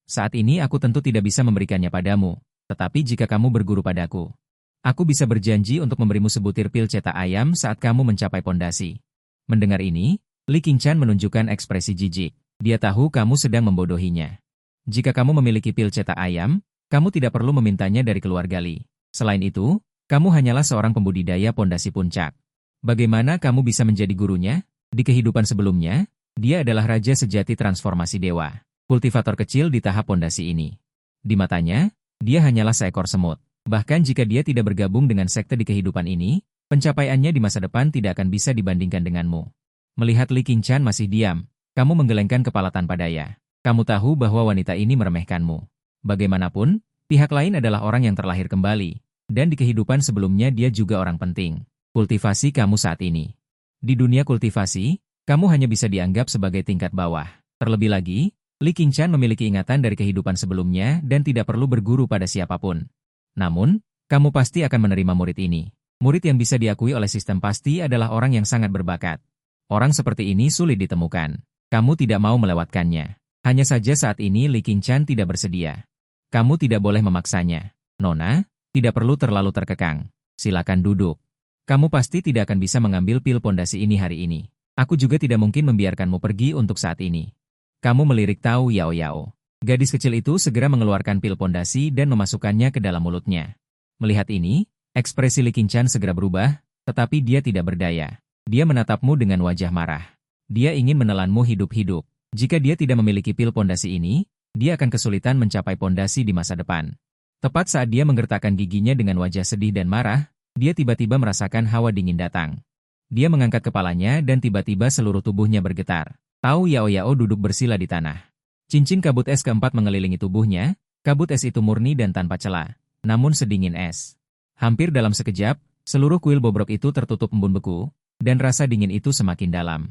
Saat ini aku tentu tidak bisa memberikannya padamu, tetapi jika kamu berguru padaku, aku bisa berjanji untuk memberimu sebutir pil cetak ayam saat kamu mencapai pondasi. Mendengar ini, Li Qingchan menunjukkan ekspresi jijik. Dia tahu kamu sedang membodohinya. Jika kamu memiliki pil cetak ayam, kamu tidak perlu memintanya dari keluarga Li. Selain itu, kamu hanyalah seorang pembudidaya pondasi puncak. Bagaimana kamu bisa menjadi gurunya? Di kehidupan sebelumnya, dia adalah raja sejati transformasi dewa. Kultivator kecil di tahap pondasi ini. Di matanya, dia hanyalah seekor semut. Bahkan jika dia tidak bergabung dengan sekte di kehidupan ini, pencapaiannya di masa depan tidak akan bisa dibandingkan denganmu. Melihat Li Qingchan masih diam, kamu menggelengkan kepala tanpa daya. Kamu tahu bahwa wanita ini meremehkanmu. Bagaimanapun, pihak lain adalah orang yang terlahir kembali, dan di kehidupan sebelumnya dia juga orang penting. Kultivasi kamu saat ini. Di dunia kultivasi, kamu hanya bisa dianggap sebagai tingkat bawah. Terlebih lagi, Li Qingchan memiliki ingatan dari kehidupan sebelumnya dan tidak perlu berguru pada siapapun. Namun, kamu pasti akan menerima murid ini. Murid yang bisa diakui oleh sistem pasti adalah orang yang sangat berbakat. Orang seperti ini sulit ditemukan. Kamu tidak mau melewatkannya. Hanya saja saat ini Li Qingchan tidak bersedia. Kamu tidak boleh memaksanya. Nona, tidak perlu terlalu terkekang. Silakan duduk. Kamu pasti tidak akan bisa mengambil pil pondasi ini hari ini. Aku juga tidak mungkin membiarkanmu pergi untuk saat ini. Kamu melirik Tao Yao Yao. Gadis kecil itu segera mengeluarkan pil pondasi dan memasukkannya ke dalam mulutnya. Melihat ini, ekspresi Li Qingchan segera berubah, tetapi dia tidak berdaya. Dia menatapmu dengan wajah marah. Dia ingin menelanmu hidup-hidup. Jika dia tidak memiliki pil pondasi ini, dia akan kesulitan mencapai pondasi di masa depan. Tepat saat dia menggertakkan giginya dengan wajah sedih dan marah, dia tiba-tiba merasakan hawa dingin datang. Dia mengangkat kepalanya dan tiba-tiba seluruh tubuhnya bergetar. Tao Yao Yao duduk bersila di tanah. Cincin kabut es keempat mengelilingi tubuhnya, kabut es itu murni dan tanpa celah, namun sedingin es. Hampir dalam sekejap, seluruh kuil bobrok itu tertutup embun beku, dan rasa dingin itu semakin dalam.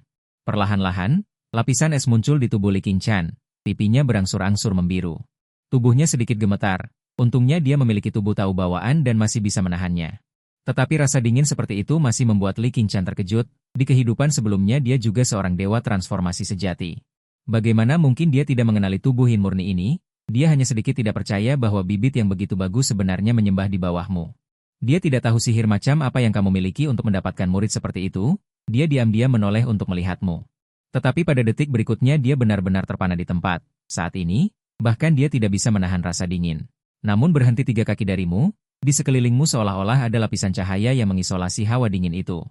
Perlahan-lahan, lapisan es muncul di tubuh Li Qingchan, pipinya berangsur-angsur membiru. Tubuhnya sedikit gemetar, untungnya dia memiliki tubuh tahu bawaan dan masih bisa menahannya. Tetapi rasa dingin seperti itu masih membuat Li Qingchan terkejut, di kehidupan sebelumnya dia juga seorang dewa transformasi sejati. Bagaimana mungkin dia tidak mengenali tubuh Yin murni ini? Dia hanya sedikit tidak percaya bahwa bibit yang begitu bagus sebenarnya menyembah di bawahmu. Dia tidak tahu sihir macam apa yang kamu miliki untuk mendapatkan murid seperti itu, dia diam-diam menoleh untuk melihatmu. Tetapi pada detik berikutnya dia benar-benar terpana di tempat. Saat ini, bahkan dia tidak bisa menahan rasa dingin. Namun berhenti 3 kaki darimu, di sekelilingmu seolah-olah ada lapisan cahaya yang mengisolasi hawa dingin itu.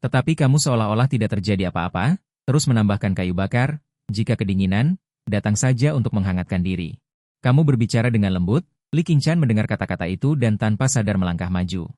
Tetapi kamu seolah-olah tidak terjadi apa-apa, terus menambahkan kayu bakar, jika kedinginan, datang saja untuk menghangatkan diri. Kamu berbicara dengan lembut, Li Qingchan mendengar kata-kata itu dan tanpa sadar melangkah maju.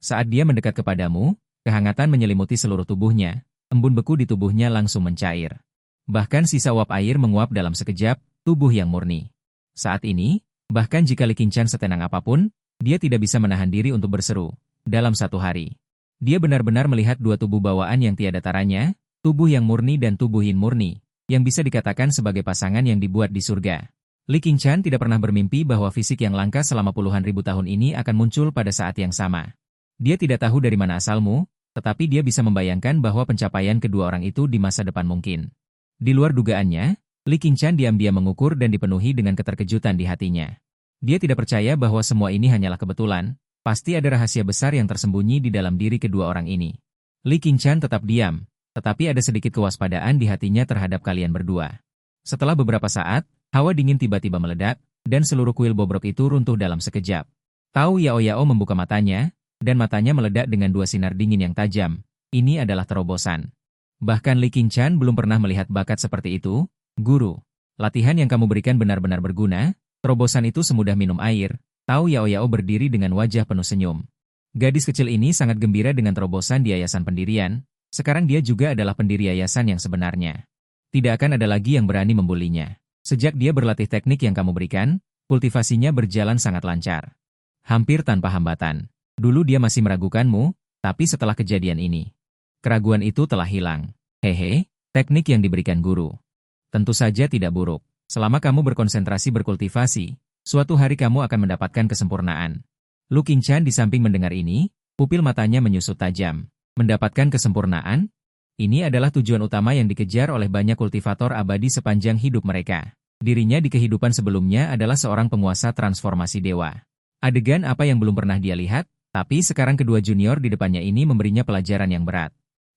Saat dia mendekat kepadamu, Kehangatan menyelimuti seluruh tubuhnya, embun beku di tubuhnya langsung mencair. Bahkan sisa uap air menguap dalam sekejap, tubuh yang murni. Saat ini, bahkan jika Li Qingshan setenang apapun, dia tidak bisa menahan diri untuk berseru. Dalam satu hari, dia benar-benar melihat dua tubuh bawaan yang tiada taranya, tubuh yang murni dan tubuh yin murni, yang bisa dikatakan sebagai pasangan yang dibuat di surga. Li Qingshan tidak pernah bermimpi bahwa fisik yang langka selama puluhan ribu tahun ini akan muncul pada saat yang sama. Dia tidak tahu dari mana asalmu, tetapi dia bisa membayangkan bahwa pencapaian kedua orang itu di masa depan mungkin. Di luar dugaannya, Li Qingshan diam-diam mengukur dan dipenuhi dengan keterkejutan di hatinya. Dia tidak percaya bahwa semua ini hanyalah kebetulan, pasti ada rahasia besar yang tersembunyi di dalam diri kedua orang ini. Li Qingshan tetap diam, tetapi ada sedikit kewaspadaan di hatinya terhadap kalian berdua. Setelah beberapa saat, hawa dingin tiba-tiba meledak, dan seluruh kuil bobrok itu runtuh dalam sekejap. Tao Yao Yao membuka matanya, dan matanya meledak dengan dua sinar dingin yang tajam. Ini adalah terobosan. Bahkan Li Qingshan belum pernah melihat bakat seperti itu. Guru, latihan yang kamu berikan benar-benar berguna. Terobosan itu semudah minum air. Tao Yao Yao berdiri dengan wajah penuh senyum. Gadis kecil ini sangat gembira dengan terobosan di yayasan pendirian. Sekarang dia juga adalah pendiri yayasan yang sebenarnya. Tidak akan ada lagi yang berani membulinya. Sejak dia berlatih teknik yang kamu berikan, kultivasinya berjalan sangat lancar. Hampir tanpa hambatan. Dulu dia masih meragukanmu, tapi setelah kejadian ini, keraguan itu telah hilang. Hehe, teknik yang diberikan guru tentu saja tidak buruk. Selama kamu berkonsentrasi berkultivasi, suatu hari kamu akan mendapatkan kesempurnaan. Lu Qingshan di samping mendengar ini, pupil matanya menyusut tajam. Mendapatkan kesempurnaan? Ini adalah tujuan utama yang dikejar oleh banyak kultivator abadi sepanjang hidup mereka. Dirinya di kehidupan sebelumnya adalah seorang penguasa transformasi dewa. Adegan apa yang belum pernah dia lihat? Tapi sekarang kedua junior di depannya ini memberinya pelajaran yang berat.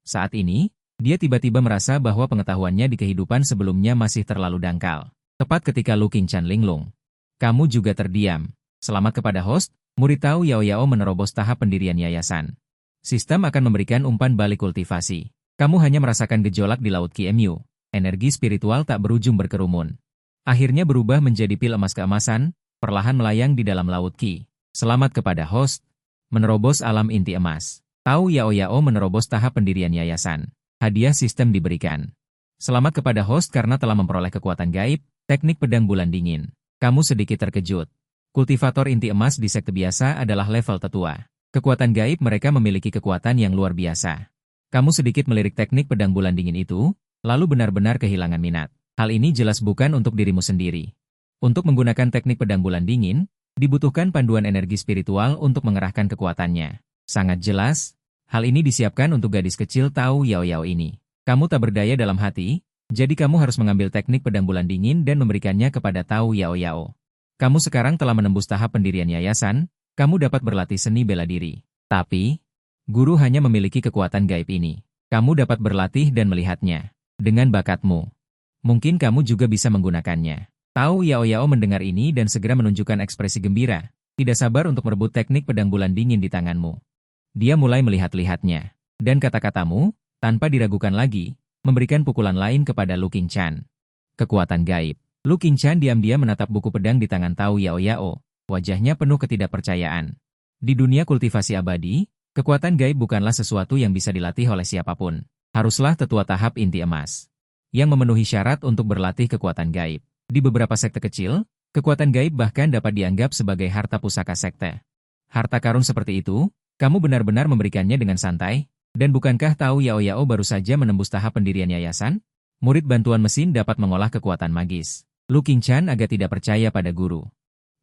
Saat ini, dia tiba-tiba merasa bahwa pengetahuannya di kehidupan sebelumnya masih terlalu dangkal. Tepat ketika Lu Qingshan linglung. Kamu juga terdiam. Selamat kepada host, murid Tao Yao Yao menerobos tahap pendirian yayasan. Sistem akan memberikan umpan balik kultivasi. Kamu hanya merasakan gejolak di laut QMU. Energi spiritual tak berujung berkerumun. Akhirnya berubah menjadi pil emas keemasan, perlahan melayang di dalam laut Qi. Selamat kepada host. Menerobos alam inti emas. Tao Yao Yao menerobos tahap pendirian yayasan. Hadiah sistem diberikan. Selamat kepada host karena telah memperoleh kekuatan gaib, teknik pedang bulan dingin. Kamu sedikit terkejut. Kultivator inti emas di sekte biasa adalah level tetua. Kekuatan gaib mereka memiliki kekuatan yang luar biasa. Kamu sedikit melirik teknik pedang bulan dingin itu, lalu benar-benar kehilangan minat. Hal ini jelas bukan untuk dirimu sendiri. Untuk menggunakan teknik pedang bulan dingin, dibutuhkan panduan energi spiritual untuk mengerahkan kekuatannya. Sangat jelas, hal ini disiapkan untuk gadis kecil Tao Yao Yao ini. Kamu tak berdaya dalam hati, jadi kamu harus mengambil teknik pedang bulan dingin dan memberikannya kepada Tao Yao Yao. Kamu sekarang telah menembus tahap pendirian yayasan, kamu dapat berlatih seni bela diri. Tapi, guru hanya memiliki kekuatan gaib ini. Kamu dapat berlatih dan melihatnya. Dengan bakatmu, mungkin kamu juga bisa menggunakannya. Tao Yao Yao mendengar ini dan segera menunjukkan ekspresi gembira, tidak sabar untuk merebut teknik pedang bulan dingin di tanganmu. Dia mulai melihat-lihatnya, dan kata-katamu, tanpa diragukan lagi, memberikan pukulan lain kepada Lu Qingshan. Kekuatan gaib. Lu Qingshan diam-diam menatap buku pedang di tangan Tao Yao Yao, wajahnya penuh ketidakpercayaan. Di dunia kultivasi abadi, kekuatan gaib bukanlah sesuatu yang bisa dilatih oleh siapapun. Haruslah tetua tahap inti emas, yang memenuhi syarat untuk berlatih kekuatan gaib. Di beberapa sekte kecil, kekuatan gaib bahkan dapat dianggap sebagai harta pusaka sekte. Harta karun seperti itu, kamu benar-benar memberikannya dengan santai, dan bukankah Tao Yao Yao baru saja menembus tahap pendirian yayasan? Murid bantuan mesin dapat mengolah kekuatan magis. Lu Qingshan agak tidak percaya pada guru.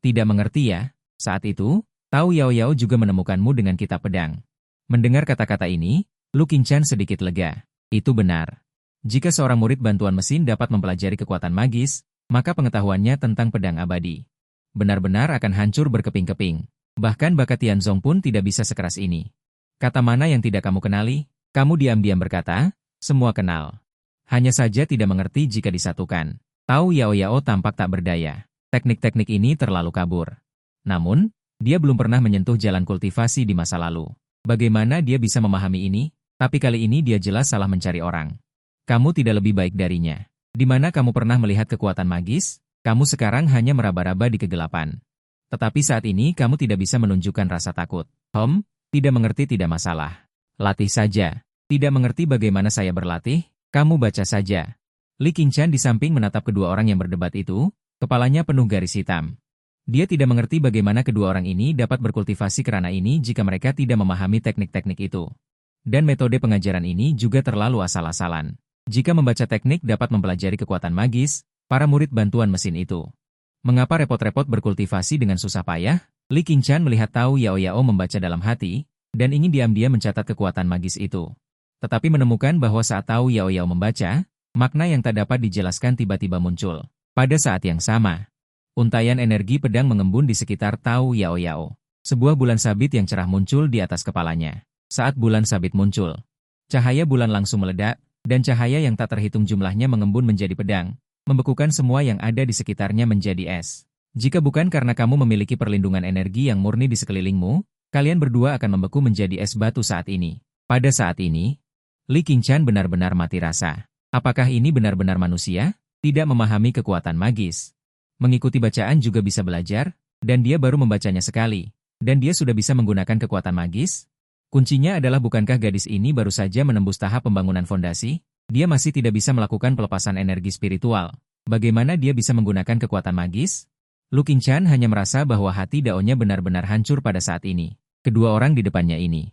Tidak mengerti ya? Saat itu, Tao Yao Yao juga menemukanmu dengan kitab pedang. Mendengar kata-kata ini, Lu Qingshan sedikit lega. Itu benar. Jika seorang murid bantuan mesin dapat mempelajari kekuatan magis, maka pengetahuannya tentang pedang abadi benar-benar akan hancur berkeping-keping. Bahkan bakat Tianzong pun tidak bisa sekeras ini. Kata mana yang tidak kamu kenali? Kamu diam-diam berkata, semua kenal. Hanya saja tidak mengerti jika disatukan. Tao Yao Yao tampak tak berdaya. Teknik-teknik ini terlalu kabur. Namun, dia belum pernah menyentuh jalan kultivasi di masa lalu. Bagaimana dia bisa memahami ini? Tapi kali ini dia jelas salah mencari orang. Kamu tidak lebih baik darinya. Di mana kamu pernah melihat kekuatan magis, kamu sekarang hanya meraba-raba di kegelapan. Tetapi saat ini kamu tidak bisa menunjukkan rasa takut. Tidak mengerti tidak masalah. Latih saja. Tidak mengerti bagaimana saya berlatih? Kamu baca saja. Li Qingshan di samping menatap kedua orang yang berdebat itu, kepalanya penuh garis hitam. Dia tidak mengerti bagaimana kedua orang ini dapat berkultivasi kerana ini jika mereka tidak memahami teknik-teknik itu. Dan metode pengajaran ini juga terlalu asal-asalan. Jika membaca teknik dapat mempelajari kekuatan magis, para murid bantuan mesin itu. Mengapa repot-repot berkultivasi dengan susah payah? Li Qingshan melihat Tao Yao membaca dalam hati, dan ingin diam-diam mencatat kekuatan magis itu. Tetapi menemukan bahwa saat Tao Yao membaca, makna yang tak dapat dijelaskan tiba-tiba muncul. Pada saat yang sama, untaian energi pedang mengembun di sekitar Tao Yao. Sebuah bulan sabit yang cerah muncul di atas kepalanya. Saat bulan sabit muncul, cahaya bulan langsung meledak, dan cahaya yang tak terhitung jumlahnya mengembun menjadi pedang, membekukan semua yang ada di sekitarnya menjadi es. Jika bukan karena kamu memiliki perlindungan energi yang murni di sekelilingmu, kalian berdua akan membeku menjadi es batu saat ini. Pada saat ini, Li Qingshan benar-benar mati rasa. Apakah ini benar-benar manusia? Tidak memahami kekuatan magis. Mengikuti bacaan juga bisa belajar, dan dia baru membacanya sekali. Dan dia sudah bisa menggunakan kekuatan magis? Kuncinya adalah bukankah gadis ini baru saja menembus tahap pembangunan fondasi? Dia masih tidak bisa melakukan pelepasan energi spiritual. Bagaimana dia bisa menggunakan kekuatan magis? Li Qingshan hanya merasa bahwa hati Daonya benar-benar hancur pada saat ini. Kedua orang di depannya ini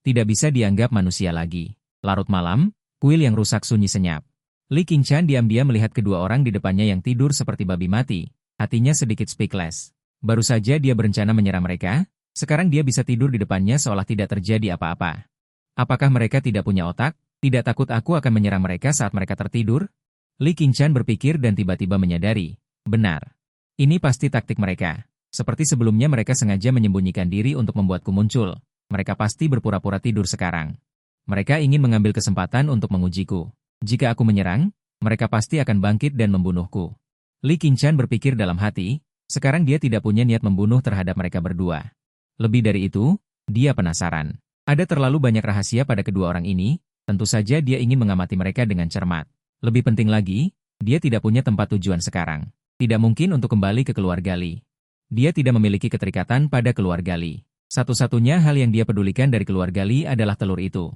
tidak bisa dianggap manusia lagi. Larut malam, kuil yang rusak sunyi senyap. Li Qingshan diam-diam melihat kedua orang di depannya yang tidur seperti babi mati. Hatinya sedikit speechless. Baru saja dia berencana menyerang mereka, sekarang dia bisa tidur di depannya seolah tidak terjadi apa-apa. Apakah mereka tidak punya otak? Tidak takut aku akan menyerang mereka saat mereka tertidur? Li Qingshan berpikir dan tiba-tiba menyadari. Benar. Ini pasti taktik mereka. Seperti sebelumnya mereka sengaja menyembunyikan diri untuk membuatku muncul. Mereka pasti berpura-pura tidur sekarang. Mereka ingin mengambil kesempatan untuk mengujiku. Jika aku menyerang, mereka pasti akan bangkit dan membunuhku. Li Qingshan berpikir dalam hati, sekarang dia tidak punya niat membunuh terhadap mereka berdua. Lebih dari itu, dia penasaran. Ada terlalu banyak rahasia pada kedua orang ini, tentu saja dia ingin mengamati mereka dengan cermat. Lebih penting lagi, dia tidak punya tempat tujuan sekarang. Tidak mungkin untuk kembali ke keluarga Li. Dia tidak memiliki keterikatan pada keluarga Li. Satu-satunya hal yang dia pedulikan dari keluarga Li adalah telur itu.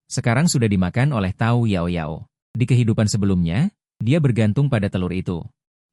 Sekarang sudah dimakan oleh Tao Yao. Di kehidupan sebelumnya, dia bergantung pada telur itu.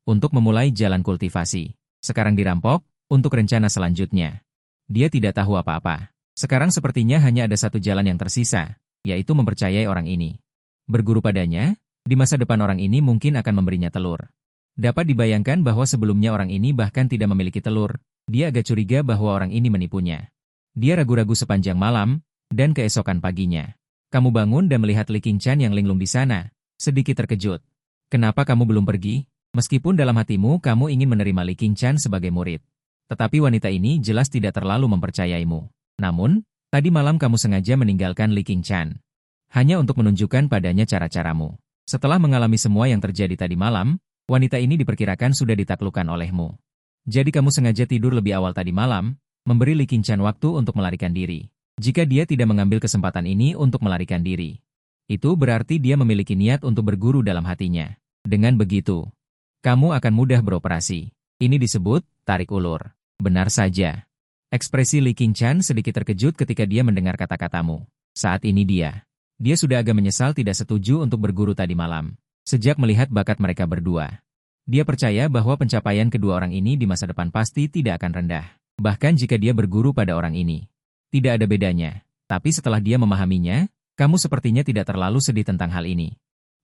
Untuk memulai jalan kultivasi. Sekarang dirampok, untuk rencana selanjutnya. Dia tidak tahu apa-apa. Sekarang sepertinya hanya ada satu jalan yang tersisa, yaitu mempercayai orang ini. Berguru padanya, di masa depan orang ini mungkin akan memberinya telur. Dapat dibayangkan bahwa sebelumnya orang ini bahkan tidak memiliki telur, dia agak curiga bahwa orang ini menipunya. Dia ragu-ragu sepanjang malam, dan keesokan paginya. Kamu bangun dan melihat Li Qingshan yang linglung di sana, sedikit terkejut. Kenapa kamu belum pergi? Meskipun dalam hatimu kamu ingin menerima Li Qingshan sebagai murid. Tetapi wanita ini jelas tidak terlalu mempercayaimu. Namun, tadi malam kamu sengaja meninggalkan Li Qingshan. Hanya untuk menunjukkan padanya cara-caramu. Setelah mengalami semua yang terjadi tadi malam, wanita ini diperkirakan sudah ditaklukkan olehmu. Jadi kamu sengaja tidur lebih awal tadi malam, memberi Li Qingshan waktu untuk melarikan diri. Jika dia tidak mengambil kesempatan ini untuk melarikan diri, itu berarti dia memiliki niat untuk berguru dalam hatinya. Dengan begitu, kamu akan mudah beroperasi. Ini disebut tarik ulur. Benar saja. Ekspresi Li Qingshan sedikit terkejut ketika dia mendengar kata-katamu. Saat ini dia sudah agak menyesal tidak setuju untuk berguru tadi malam. Sejak melihat bakat mereka berdua. Dia percaya bahwa pencapaian kedua orang ini di masa depan pasti tidak akan rendah. Bahkan jika dia berguru pada orang ini. Tidak ada bedanya. Tapi setelah dia memahaminya, kamu sepertinya tidak terlalu sedih tentang hal ini.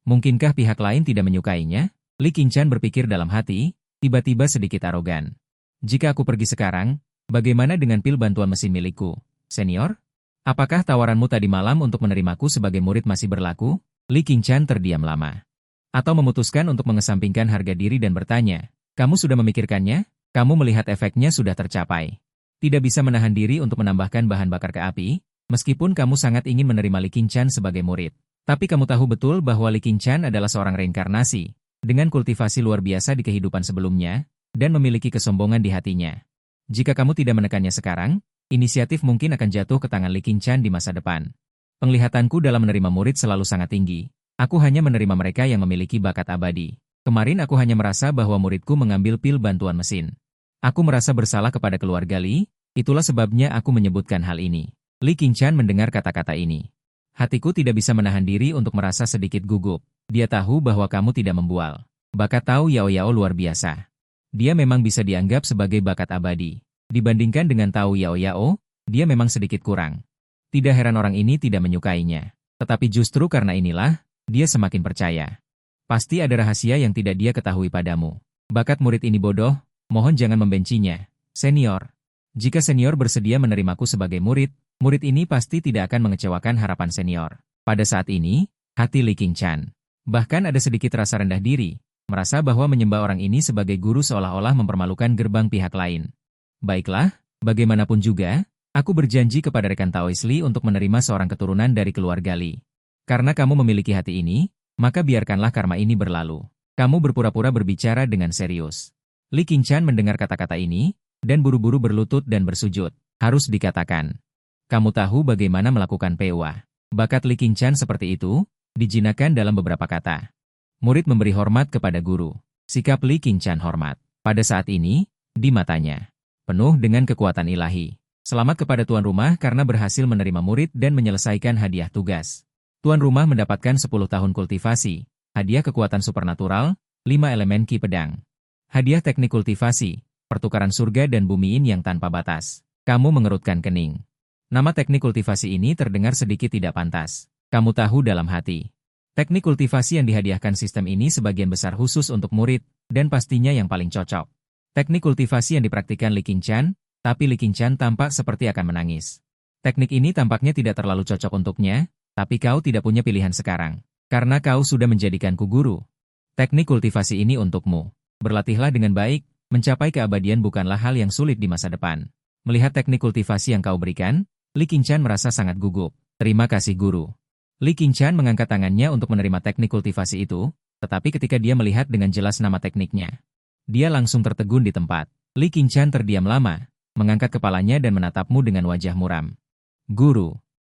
Mungkinkah pihak lain tidak menyukainya? Li Qingshan berpikir dalam hati, tiba-tiba sedikit arogan. Jika aku pergi sekarang, bagaimana dengan pil bantuan mesin milikku, senior? Apakah tawaranmu tadi malam untuk menerimaku sebagai murid masih berlaku? Li Qingshan terdiam lama. Atau memutuskan untuk mengesampingkan harga diri dan bertanya, kamu sudah memikirkannya? Kamu melihat efeknya sudah tercapai. Tidak bisa menahan diri untuk menambahkan bahan bakar ke api, meskipun kamu sangat ingin menerima Li Qingshan sebagai murid. Tapi kamu tahu betul bahwa Li Qingshan adalah seorang reinkarnasi, dengan kultivasi luar biasa di kehidupan sebelumnya, dan memiliki kesombongan di hatinya. Jika kamu tidak menekannya sekarang, inisiatif mungkin akan jatuh ke tangan Li Qingshan di masa depan. Penglihatanku dalam menerima murid selalu sangat tinggi. Aku hanya menerima mereka yang memiliki bakat abadi. Kemarin aku hanya merasa bahwa muridku mengambil pil bantuan mesin. Aku merasa bersalah kepada keluarga Li, itulah sebabnya aku menyebutkan hal ini. Li Qingshan mendengar kata-kata ini. Hatiku tidak bisa menahan diri untuk merasa sedikit gugup. Dia tahu bahwa kamu tidak membual. Bakat Tao Yao Yao luar biasa. Dia memang bisa dianggap sebagai bakat abadi. Dibandingkan dengan Tao Yao Yao, dia memang sedikit kurang. Tidak heran orang ini tidak menyukainya. Tetapi justru karena inilah, dia semakin percaya. Pasti ada rahasia yang tidak dia ketahui padamu. Bakat murid ini bodoh, mohon jangan membencinya. Senior. Jika senior bersedia menerimaku sebagai murid, murid ini pasti tidak akan mengecewakan harapan senior. Pada saat ini, hati Li Qingchan. Bahkan ada sedikit rasa rendah diri, merasa bahwa menyembah orang ini sebagai guru seolah-olah mempermalukan gerbang pihak lain. Baiklah, bagaimanapun juga, aku berjanji kepada rekan Taois Li untuk menerima seorang keturunan dari keluarga Li. Karena kamu memiliki hati ini, maka biarkanlah karma ini berlalu. Kamu berpura-pura berbicara dengan serius. Li Qingchan mendengar kata-kata ini, dan buru-buru berlutut dan bersujud. Harus dikatakan. Kamu tahu bagaimana melakukan pewa. Bakat Li Qingchan seperti itu, dijinakkan dalam beberapa kata. Murid memberi hormat kepada guru. Sikap Li Qingchan hormat. Pada saat ini, di matanya, penuh dengan kekuatan ilahi. Selamat kepada tuan rumah karena berhasil menerima murid dan menyelesaikan hadiah tugas. Tuan rumah mendapatkan 10 tahun kultivasi, hadiah kekuatan supernatural, 5 elemen ki pedang. Hadiah teknik kultivasi, pertukaran surga dan bumiin yang tanpa batas. Kamu mengerutkan kening. Nama teknik kultivasi ini terdengar sedikit tidak pantas. Kamu tahu dalam hati. Teknik kultivasi yang dihadiahkan sistem ini sebagian besar khusus untuk murid, dan pastinya yang paling cocok. Teknik kultivasi yang dipraktikkan Li Qingchan, tapi Li Qingchan tampak seperti akan menangis. Teknik ini tampaknya tidak terlalu cocok untuknya, tapi kau tidak punya pilihan sekarang. Karena kau sudah menjadikanku guru. Teknik kultivasi ini untukmu. Berlatihlah dengan baik, mencapai keabadian bukanlah hal yang sulit di masa depan. Melihat teknik kultivasi yang kau berikan, Li Qingchan merasa sangat gugup. Terima kasih guru. Li Qingchan mengangkat tangannya untuk menerima teknik kultivasi itu, tetapi ketika dia melihat dengan jelas nama tekniknya, dia langsung tertegun di tempat. Li Qingchan terdiam lama, mengangkat kepalanya dan menatapmu dengan wajah muram. Guru,